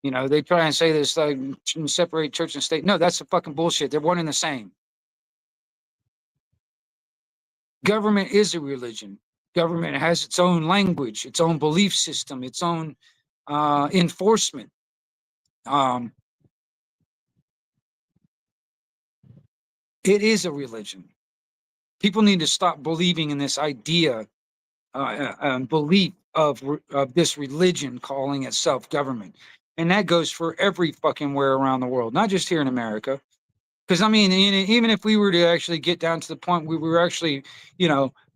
They try and say this like separate church and state. No, that's a fucking bullshit. They're one and the same. Government is a religion. Government has its own language, its own belief system, its own enforcement. It is a religion. People need to stop believing in this idea, belief of this religion calling itself government. And that goes for every fucking where around the world, not just here in America. Because I mean, even if we were to actually get down to the point where we were actually,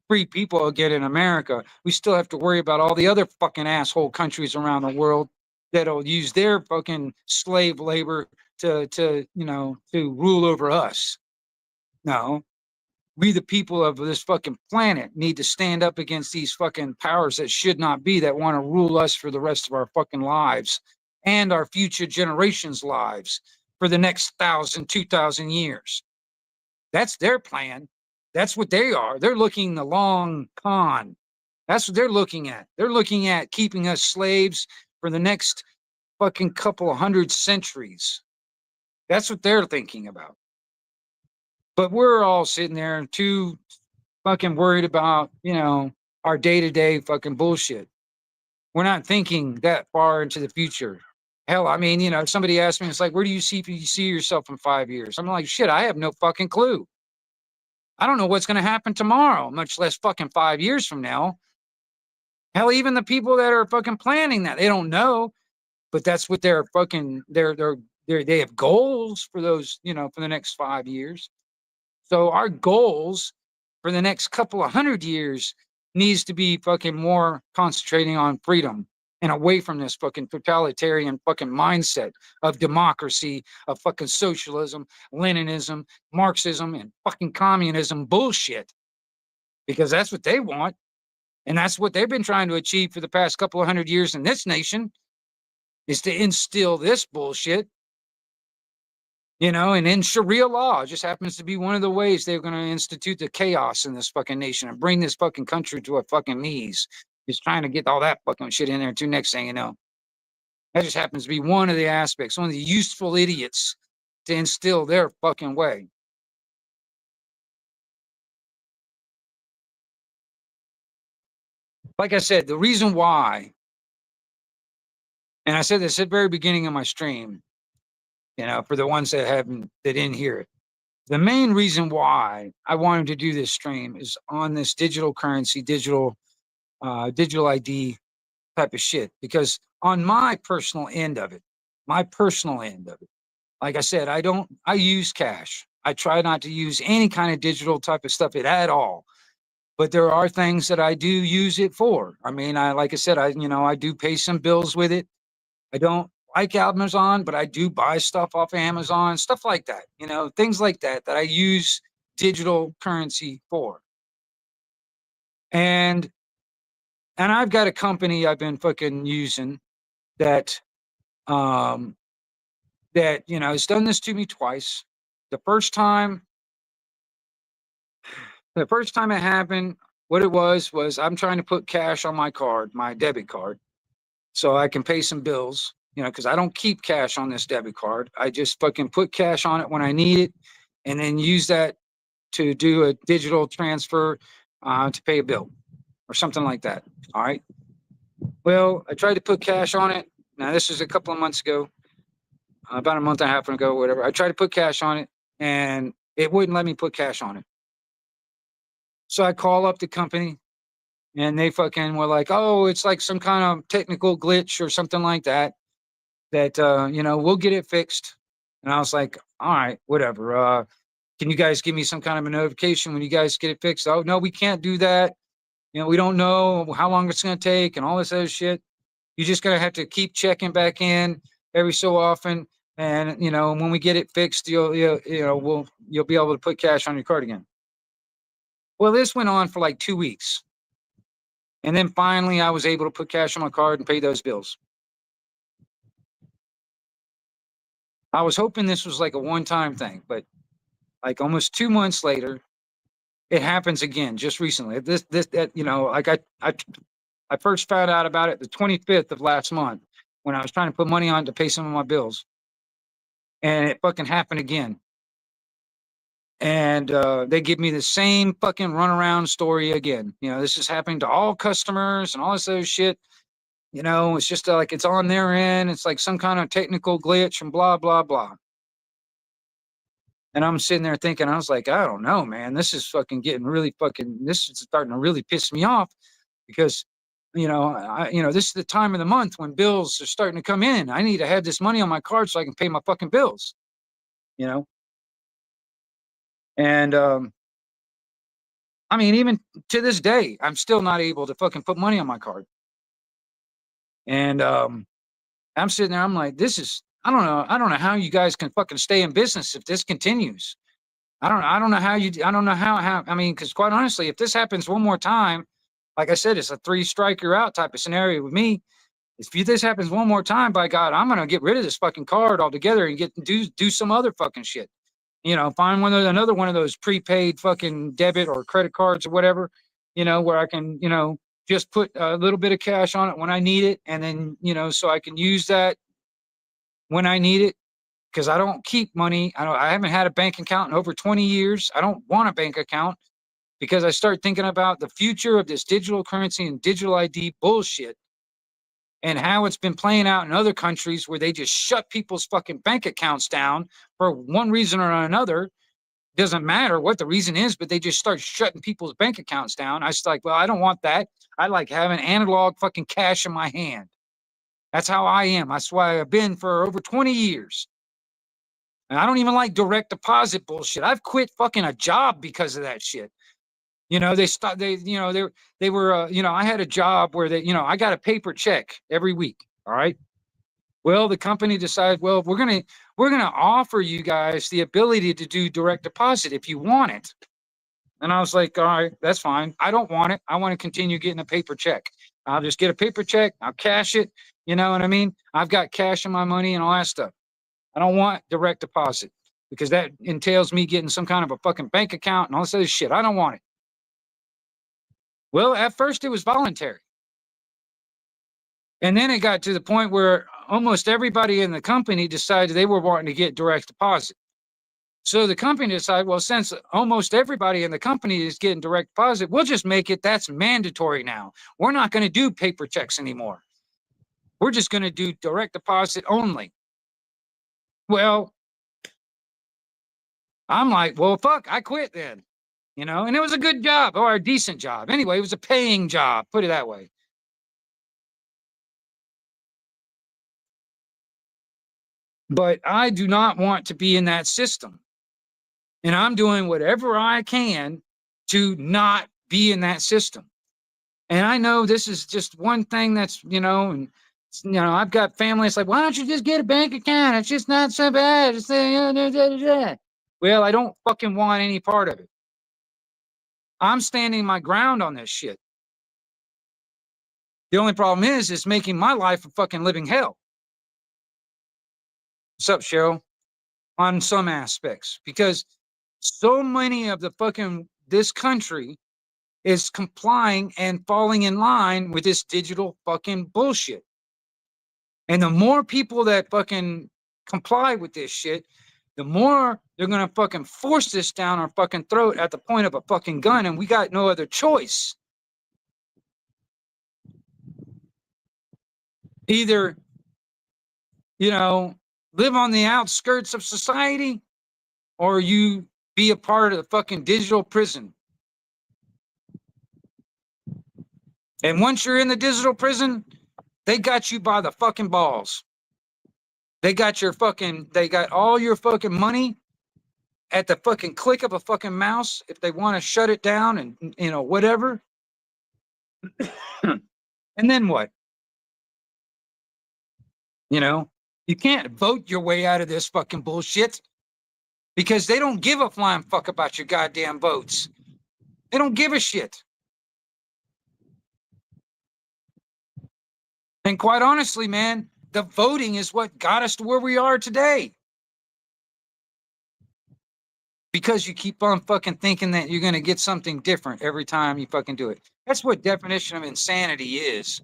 free people again in America, we still have to worry about all the other fucking asshole countries around the world that'll use their fucking slave labor to rule over us. No, we the people of this fucking planet need to stand up against these fucking powers that should not be, that want to rule us for the rest of our fucking lives and our future generations' lives for the next 1,000, 2,000 years. That's their plan. That's what they are. They're looking the long con. That's what they're looking at. They're looking at keeping us slaves for the next fucking couple of hundred centuries. That's what they're thinking about. But we're all sitting there too fucking worried about, our day-to-day fucking bullshit. We're not thinking that far into the future. Hell, I mean, somebody asked me, it's like, where do you see yourself in 5 years? I'm like, shit, I have no fucking clue. I don't know what's going to happen tomorrow, much less fucking 5 years from now. Hell, even the people that are fucking planning that, they don't know, but that's what they're fucking, they have goals for those, for the next 5 years. So our goals for the next couple of hundred years needs to be fucking more concentrating on freedom and away from this fucking totalitarian fucking mindset of democracy, of fucking socialism, Leninism, Marxism, and fucking communism bullshit. Because that's what they want. And that's what they've been trying to achieve for the past couple of hundred years in this nation, is to instill this bullshit. And in Sharia law, just happens to be one of the ways they're going to institute the chaos in this fucking nation and bring this fucking country to a fucking knees. Is trying to get all that fucking shit in there too. Next thing you know, that just happens to be one of the aspects, one of the useful idiots to instill their fucking way. Like I said, the reason why, and I said this at the very beginning of my stream, for the ones that didn't hear it. The main reason why I wanted to do this stream is on this digital currency, digital ID type of shit. Because on my personal end of it, like I said, I use cash. I try not to use any kind of digital type of stuff at all. But there are things that I do use it for. I mean, like I said, I do pay some bills with it. I don't like Amazon, but I do buy stuff off of Amazon, stuff like that, things like that I use digital currency for. And I've got a company I've been fucking using that, has done this to me twice. The first time it happened, what it was I'm trying to put cash on my card, my debit card, so I can pay some bills. Because I don't keep cash on this debit card. I just fucking put cash on it when I need it and then use that to do a digital transfer to pay a bill or something like that. All right. Well, I tried to put cash on it. Now, this was a couple of months ago, about a month and a half ago, whatever. I tried to put cash on it and it wouldn't let me put cash on it. So I call up the company and they fucking were like, oh, it's like some kind of technical glitch or something like that. We'll get it fixed. And I was like, all right, whatever. Can you guys give me some kind of a notification when you guys get it fixed? Oh, no, we can't do that. We don't know how long it's going to take and all this other shit. You're just going to have to keep checking back in every so often. And, when we get it fixed, you'll be able to put cash on your card again. Well, this went on for like 2 weeks. And then finally I was able to put cash on my card and pay those bills. I was hoping this was like a one-time thing, but like almost 2 months later, it happens again just recently. I first found out about it the 25th of last month when I was trying to put money on to pay some of my bills. And it fucking happened again. And they give me the same fucking runaround story again. This is happening to all customers and all this other shit. It's just like it's on their end. It's like some kind of technical glitch and blah, blah, blah. And I'm sitting there thinking, I was like, I don't know, man. This is fucking getting really this is starting to really piss me off because, this is the time of the month when bills are starting to come in. I need to have this money on my card so I can pay my fucking bills, And, I mean, even to this day, I'm still not able to fucking put money on my card. And I'm sitting there, I'm like, I don't know how you guys can fucking stay in business if this continues. I don't know how, I mean, because quite honestly, if this happens one more time, like I said, it's a 3-strike you're out type of scenario with me. If this happens one more time, by God, I'm going to get rid of this fucking card altogether and do some other fucking shit. Find another one of those prepaid fucking debit or credit cards or whatever, where I can, just put a little bit of cash on it when I need it. And then, so I can use that when I need it. Because I don't keep money. I haven't had a bank account in over 20 years. I don't want a bank account because I start thinking about the future of this digital currency and digital ID bullshit and how it's been playing out in other countries where they just shut people's fucking bank accounts down for one reason or another. Doesn't matter what the reason is, but they just start shutting people's bank accounts down. I was like, well, I don't want that. I like having analog fucking cash in my hand. That's how I am. That's why I've been for over 20 years. And I don't even like direct deposit bullshit. I've quit fucking a job because of that shit. They stopped. They were. I had a job where I got a paper check every week. All right. Well, the company decided, well, we're gonna offer you guys the ability to do direct deposit if you want it. And I was like, all right, that's fine. I don't want it. I want to continue getting a paper check. I'll just get a paper check. I'll cash it. You know what I mean? I've got cash in my money and all that stuff. I don't want direct deposit because that entails me getting some kind of a fucking bank account and all this other shit. I don't want it. Well, at first it was voluntary. And then it got to the point where almost everybody in the company decided they were wanting to get direct deposit. So the company decided, well, since almost everybody in the company is getting direct deposit, we'll just make it that's mandatory now. We're not going to do paper checks anymore. We're just going to do direct deposit only. Well, I'm like, well, fuck, I quit then, and it was a good job or a decent job. Anyway, it was a paying job, put it that way. But I do not want to be in that system. And I'm doing whatever I can to not be in that system. And I know this is just one thing that's, and I've got family. It's like, why don't you just get a bank account? It's just not so bad. Well, I don't fucking want any part of it. I'm standing my ground on this shit. The only problem is it's making my life a fucking living hell. What's up, Cheryl? On some aspects, because so many of the fucking this country is complying and falling in line with this digital fucking bullshit. And the more people that fucking comply with this shit, the more they're gonna fucking force this down our fucking throat at the point of a fucking gun, and we got no other choice. Either, live on the outskirts of society, or you be a part of the fucking digital prison. And once you're in the digital prison, they got you by the fucking balls. They got all your fucking money at the fucking click of a fucking mouse if they want to shut it down and, whatever. And then what? You can't vote your way out of this fucking bullshit because they don't give a flying fuck about your goddamn votes. They don't give a shit. And quite honestly, man, the voting is what got us to where we are today. Because you keep on fucking thinking that you're going to get something different every time you fucking do it. That's what definition of insanity is.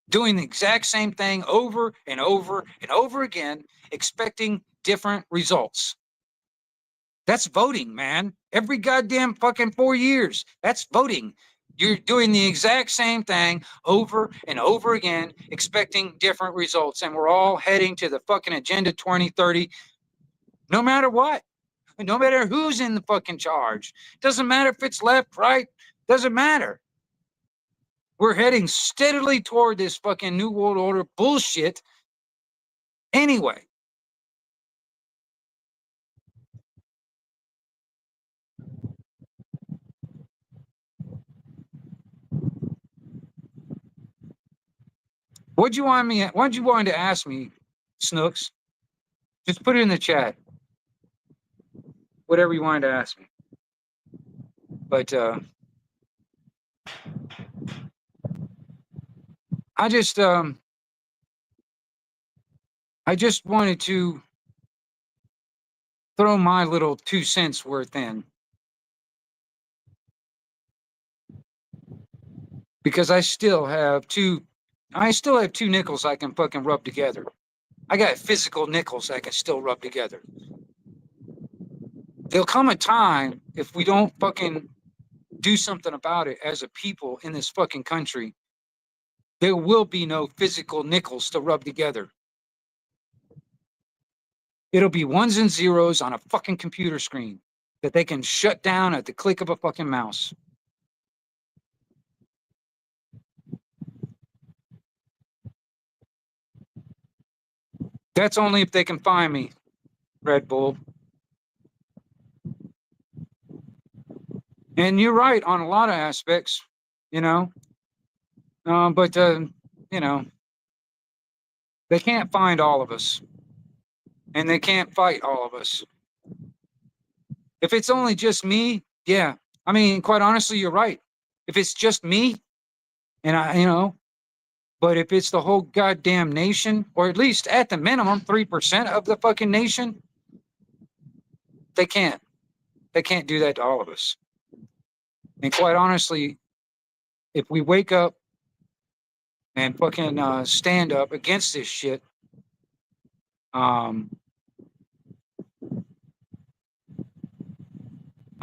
Doing the exact same thing over and over and over again, expecting different results. That's voting, man. Every goddamn fucking 4 years. That's voting. You're doing the exact same thing over and over again, expecting different results. And we're all heading to the fucking Agenda 2030, no matter what. No matter who's in the fucking charge. Doesn't matter if it's left, right. Doesn't matter. We're heading steadily toward this fucking New World Order bullshit anyway. What'd you want to ask me, Snooks? Just put it in the chat. Whatever you wanted to ask me. But I just wanted to throw my little 2 cents worth in. because I still have two nickels I can fucking rub together. I got physical nickels I can still rub together. There'll come a time if we don't fucking do something about it as a people in this fucking country, there will be no physical nickels to rub together. It'll be ones and zeros on a fucking computer screen that they can shut down at the click of a fucking mouse. That's only if they can find me, Red Bull. And you're right on a lot of aspects, you know. But you know, they can't find all of us, and they can't fight all of us. If it's only just me, yeah. I mean, quite honestly, you're right. If it's just me, and but if it's the whole goddamn nation, or at least at the minimum 3% of the fucking nation, they can't. They can't do that to all of us. And quite honestly, if we wake up and fucking stand up against this shit,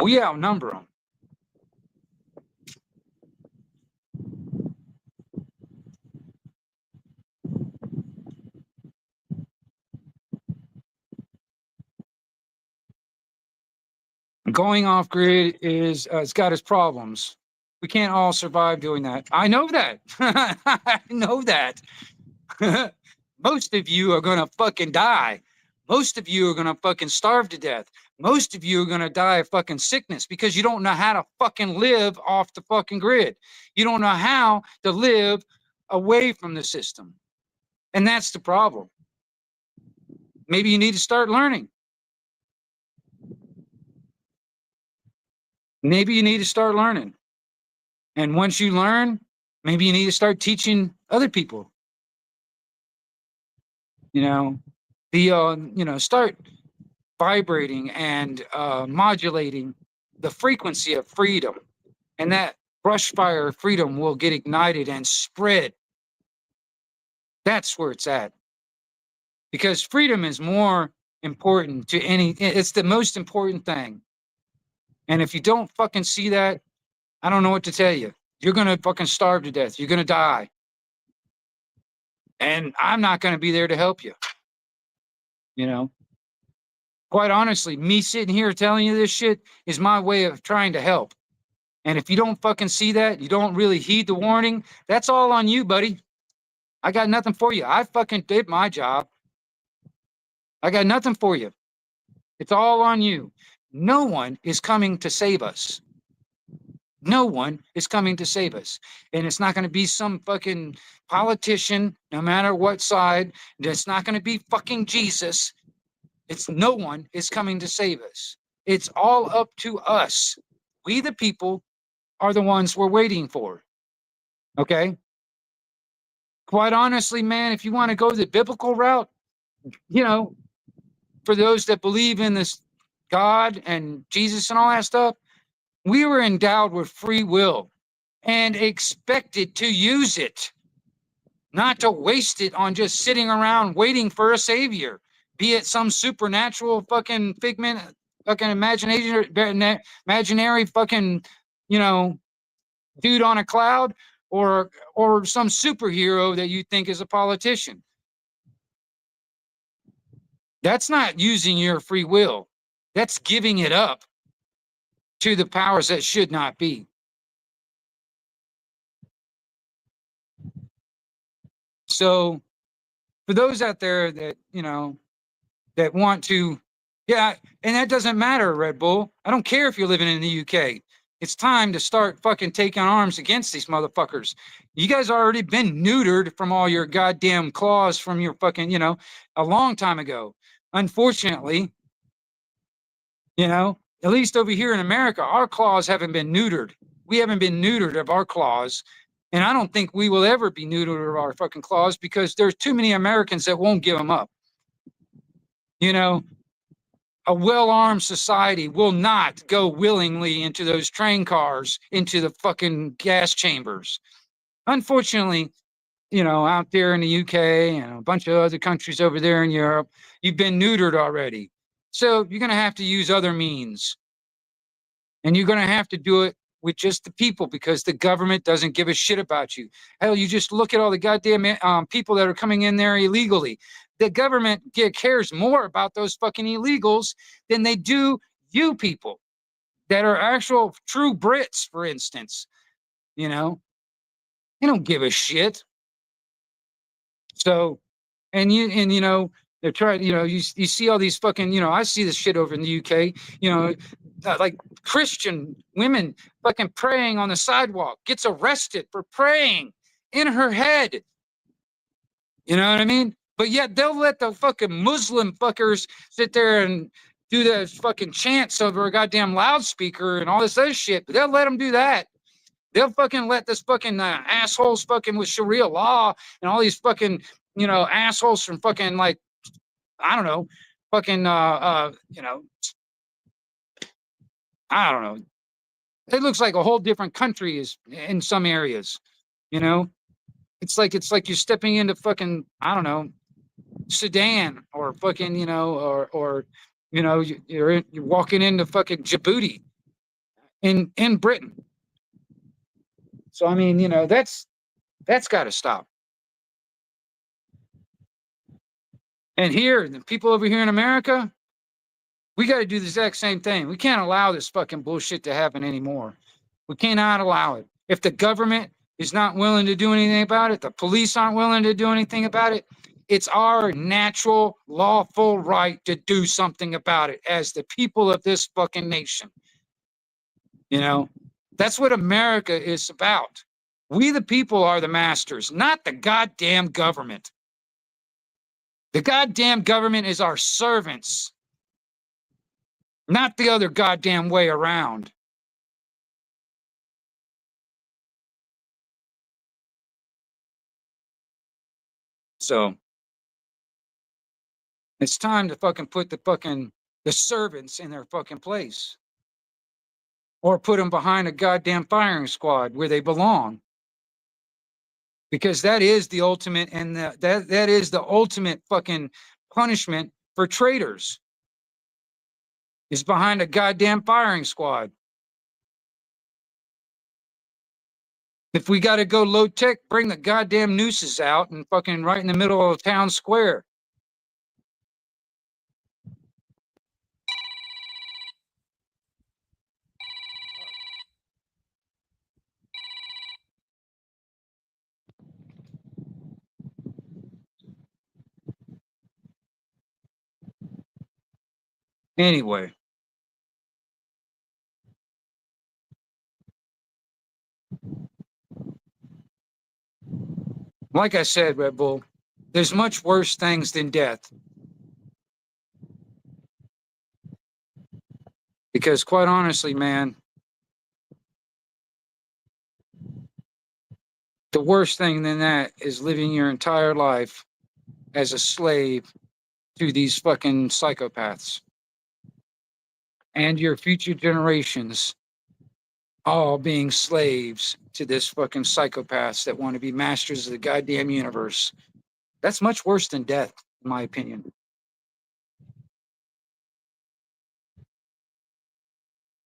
we outnumber them. Going off grid is it's got its problems. We can't all survive doing that. I know that. I know that. Most of you are gonna fucking die. Most of you are gonna fucking starve to death. Most of you are gonna die of fucking sickness because you don't know how to fucking live off the fucking grid. You don't know how to live away from the system. And that's the problem. Maybe you need to start learning. Maybe you need to start learning. And once you learn, maybe you need to start teaching other people. Start vibrating and modulating the frequency of freedom. And that brush fire of freedom will get ignited and spread. That's where it's at. Because freedom is more important to it's the most important thing. And if you don't fucking see that, I don't know what to tell you. You're going to fucking starve to death. You're going to die. And I'm not going to be there to help you. Quite honestly, me sitting here telling you this shit is my way of trying to help. And if you don't fucking see that, you don't really heed the warning, that's all on you, buddy. I got nothing for you. I fucking did my job. I got nothing for you. It's all on you. No one is coming to save us. No one is coming to save us. And it's not going to be some fucking politician, no matter what side. It's not going to be fucking Jesus. No one is coming to save us. It's all up to us. We, the people, are the ones we're waiting for. Okay? Quite honestly, man, if you want to go the biblical route, for those that believe in this God and Jesus and all that stuff, we were endowed with free will and expected to use it, not to waste it on just sitting around waiting for a savior, be it some supernatural fucking figment, fucking imaginary fucking, dude on a cloud, or some superhero that you think is a politician. That's not using your free will. That's giving it up to the powers that should not be. So for those out there that, that want to, and that doesn't matter, Red Bull. I don't care if you're living in the UK. It's time to start fucking taking arms against these motherfuckers. You guys already been neutered from all your goddamn claws from your fucking, a long time ago. Unfortunately, at least over here in America, our claws haven't been neutered. We haven't been neutered of our claws. And I don't think we will ever be neutered of our fucking claws because there's too many Americans that won't give them up. A well-armed society will not go willingly into those train cars, into the fucking gas chambers. Unfortunately, out there in the UK and a bunch of other countries over there in Europe, you've been neutered already. So you're going to have to use other means. And you're going to have to do it with just the people because the government doesn't give a shit about you. Hell, you just look at all the goddamn people that are coming in there illegally. The government cares more about those fucking illegals than they do you people that are actual true Brits, for instance. You know, they don't give a shit. So, they're trying, you see all these fucking, I see this shit over in the UK, like Christian women fucking praying on the sidewalk, gets arrested for praying in her head. You know what I mean? But yet they'll let the fucking Muslim fuckers sit there and do the fucking chants over a goddamn loudspeaker and all this other shit. But they'll let them do that. They'll fucking let this fucking assholes fucking with Sharia law and all these fucking, assholes from fucking like, I don't know, fucking, I don't know. It looks like a whole different country is in some areas, It's like you're stepping into fucking, I don't know, Sudan or fucking, you're walking into fucking Djibouti in Britain. So I mean, that's got to stop. And here, the people over here in America, we got to do the exact same thing. We can't allow this fucking bullshit to happen anymore. We cannot allow it. If the government is not willing to do anything about it, the police aren't willing to do anything about it, it's our natural, lawful right to do something about it as the people of this fucking nation. That's what America is about. We, the people, are the masters, not the goddamn government. The goddamn government is our servants, not the other goddamn way around. So it's time to fucking put the servants in their fucking place. Or put them behind a goddamn firing squad where they belong. Because that is the ultimate, and that is the ultimate fucking punishment for traitors. Is behind a goddamn firing squad. If we got to go low tech, bring the goddamn nooses out and fucking right in the middle of town square. Anyway. Like I said, Red Bull, there's much worse things than death. Because quite honestly, man, the worst thing than that is living your entire life as a slave to these fucking psychopaths. And your future generations all being slaves to this fucking psychopaths that want to be masters of the goddamn universe. That's much worse than death, in my opinion.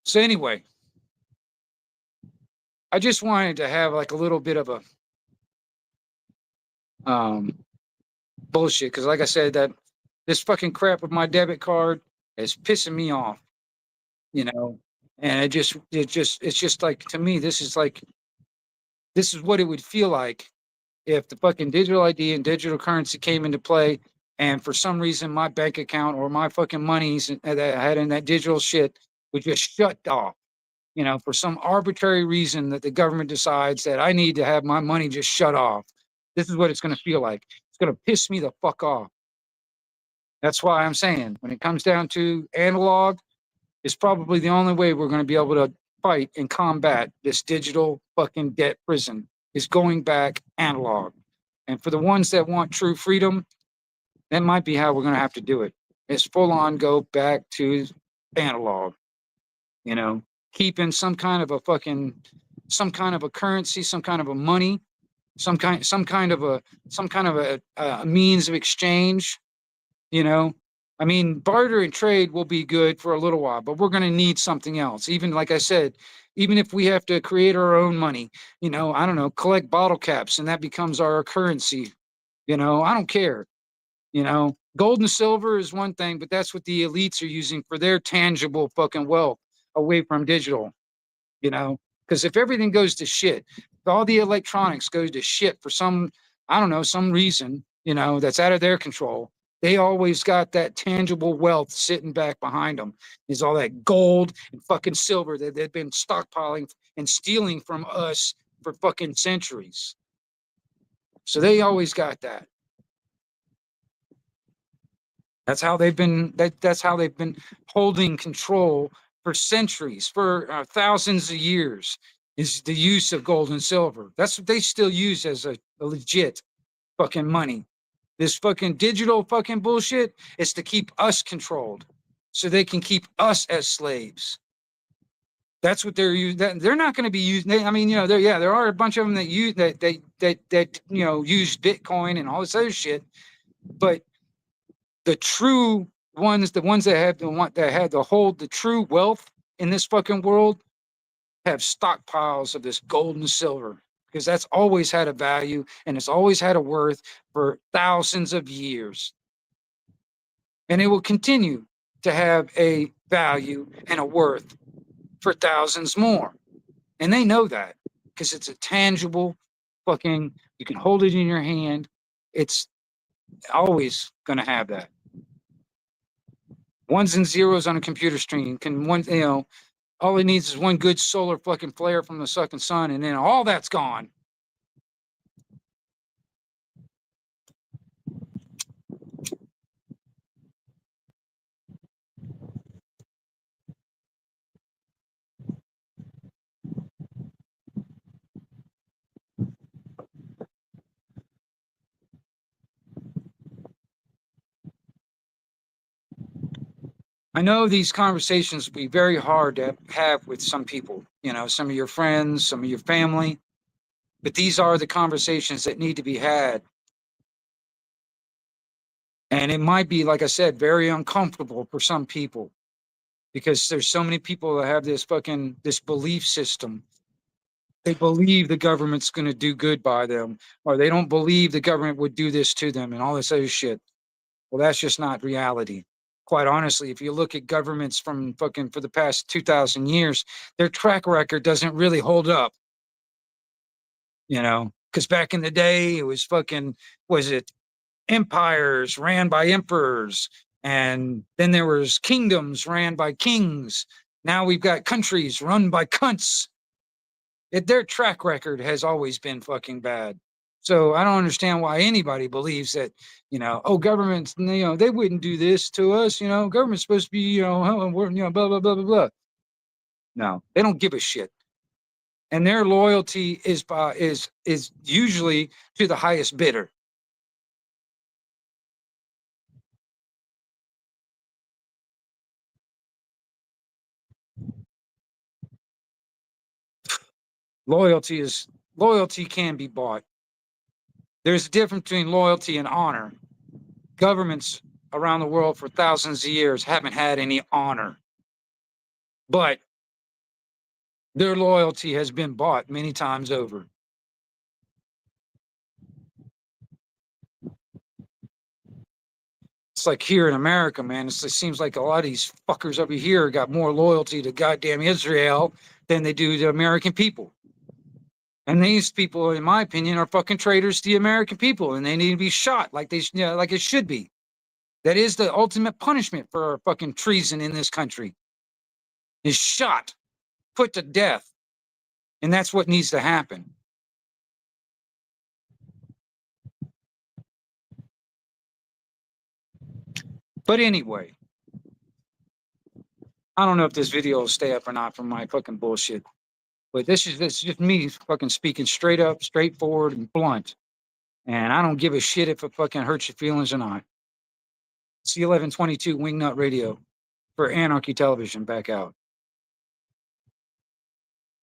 So anyway, I just wanted to have like a little bit of a bullshit, because like I said, that this fucking crap with my debit card is pissing me off, and it's just like, to me, this is what it would feel like if the fucking digital ID and digital currency came into play, and for some reason my bank account or my fucking monies that I had in that digital shit would just shut off, for some arbitrary reason that the government decides that I need to have my money just shut off. This is what it's going to feel like. It's going to piss me the fuck off. That's why I'm saying, when it comes down to analog, it's probably the only way we're going to be able to fight and combat this digital fucking debt prison, is going back analog. And for the ones that want true freedom, that might be how we're going to have to do it. It's full on go back to analog, keeping some kind of a currency, some kind of a money some kind of a means of exchange, you know. I mean, barter and trade will be good for a little while, but we're going to need something else. Even like I said, even if we have to create our own money, you know, I don't know, collect bottle caps and that becomes our currency, you know, I don't care. You know, gold and silver is one thing, but that's what the elites are using for their tangible fucking wealth away from digital, you know, because if everything goes to shit, if all the electronics goes to shit for some, I don't know, some reason, you know, that's out of their control, they always got that tangible wealth sitting back behind them. Is all that gold and fucking silver that they've been stockpiling and stealing from us for fucking centuries. So they always got that. That's how they've been holding control for centuries, for thousands of years, is the use of gold and silver. That's what they still use as a legit fucking money. This fucking digital fucking bullshit is to keep us controlled so they can keep us as slaves. That's what they're using. They're not going to be using. I mean, you know, there are a bunch of them that use that you know, use Bitcoin and all this other shit, but the true ones, the ones that have to hold the true wealth in this fucking world, have stockpiles of this gold and silver, because that's always had a value and it's always had a worth for thousands of years. And it will continue to have a value and a worth for thousands more. And they know that because it's a tangible fucking, you can hold it in your hand. It's always going to have that. Ones and zeros on a computer screen can one, you know, all it needs is one good solar fucking flare from the fucking sun, and then all that's gone. I know these conversations will be very hard to have with some people, you know, some of your friends, some of your family, but these are the conversations that need to be had. And it might be, like I said, very uncomfortable for some people because there's so many people that have this belief system. They believe the government's going to do good by them, or they don't believe the government would do this to them and all this other shit. Well, that's just not reality. Quite honestly, if you look at governments from fucking for the past 2,000 years, their track record doesn't really hold up, you know, because back in the day, it was fucking, was it empires ran by emperors, and then there was kingdoms ran by kings. Now we've got countries run by cunts. Their track record has always been fucking bad. So I don't understand why anybody believes that, you know, oh, governments, you know, they wouldn't do this to us. You know, government's supposed to be, you know, we're, you know, blah, blah, blah, blah, blah. No, they don't give a shit. And their loyalty is usually to the highest bidder. Loyalty can be bought. There's a difference between loyalty and honor. Governments around the world for thousands of years haven't had any honor, but their loyalty has been bought many times over. It's like here in America, man. It seems like a lot of these fuckers over here got more loyalty to goddamn Israel than they do to American people. And these people, in my opinion, are fucking traitors to the American people, and they need to be shot like they, you know, like it should be. That is the ultimate punishment for fucking treason in this country. Is shot, put to death, and that's what needs to happen. But anyway, I don't know if this video will stay up or not from my fucking bullshit. But this is just me fucking speaking straight up, straightforward, and blunt. And I don't give a shit if it fucking hurts your feelings or not. C1122 Wingnut Radio for Anarchy Television back out.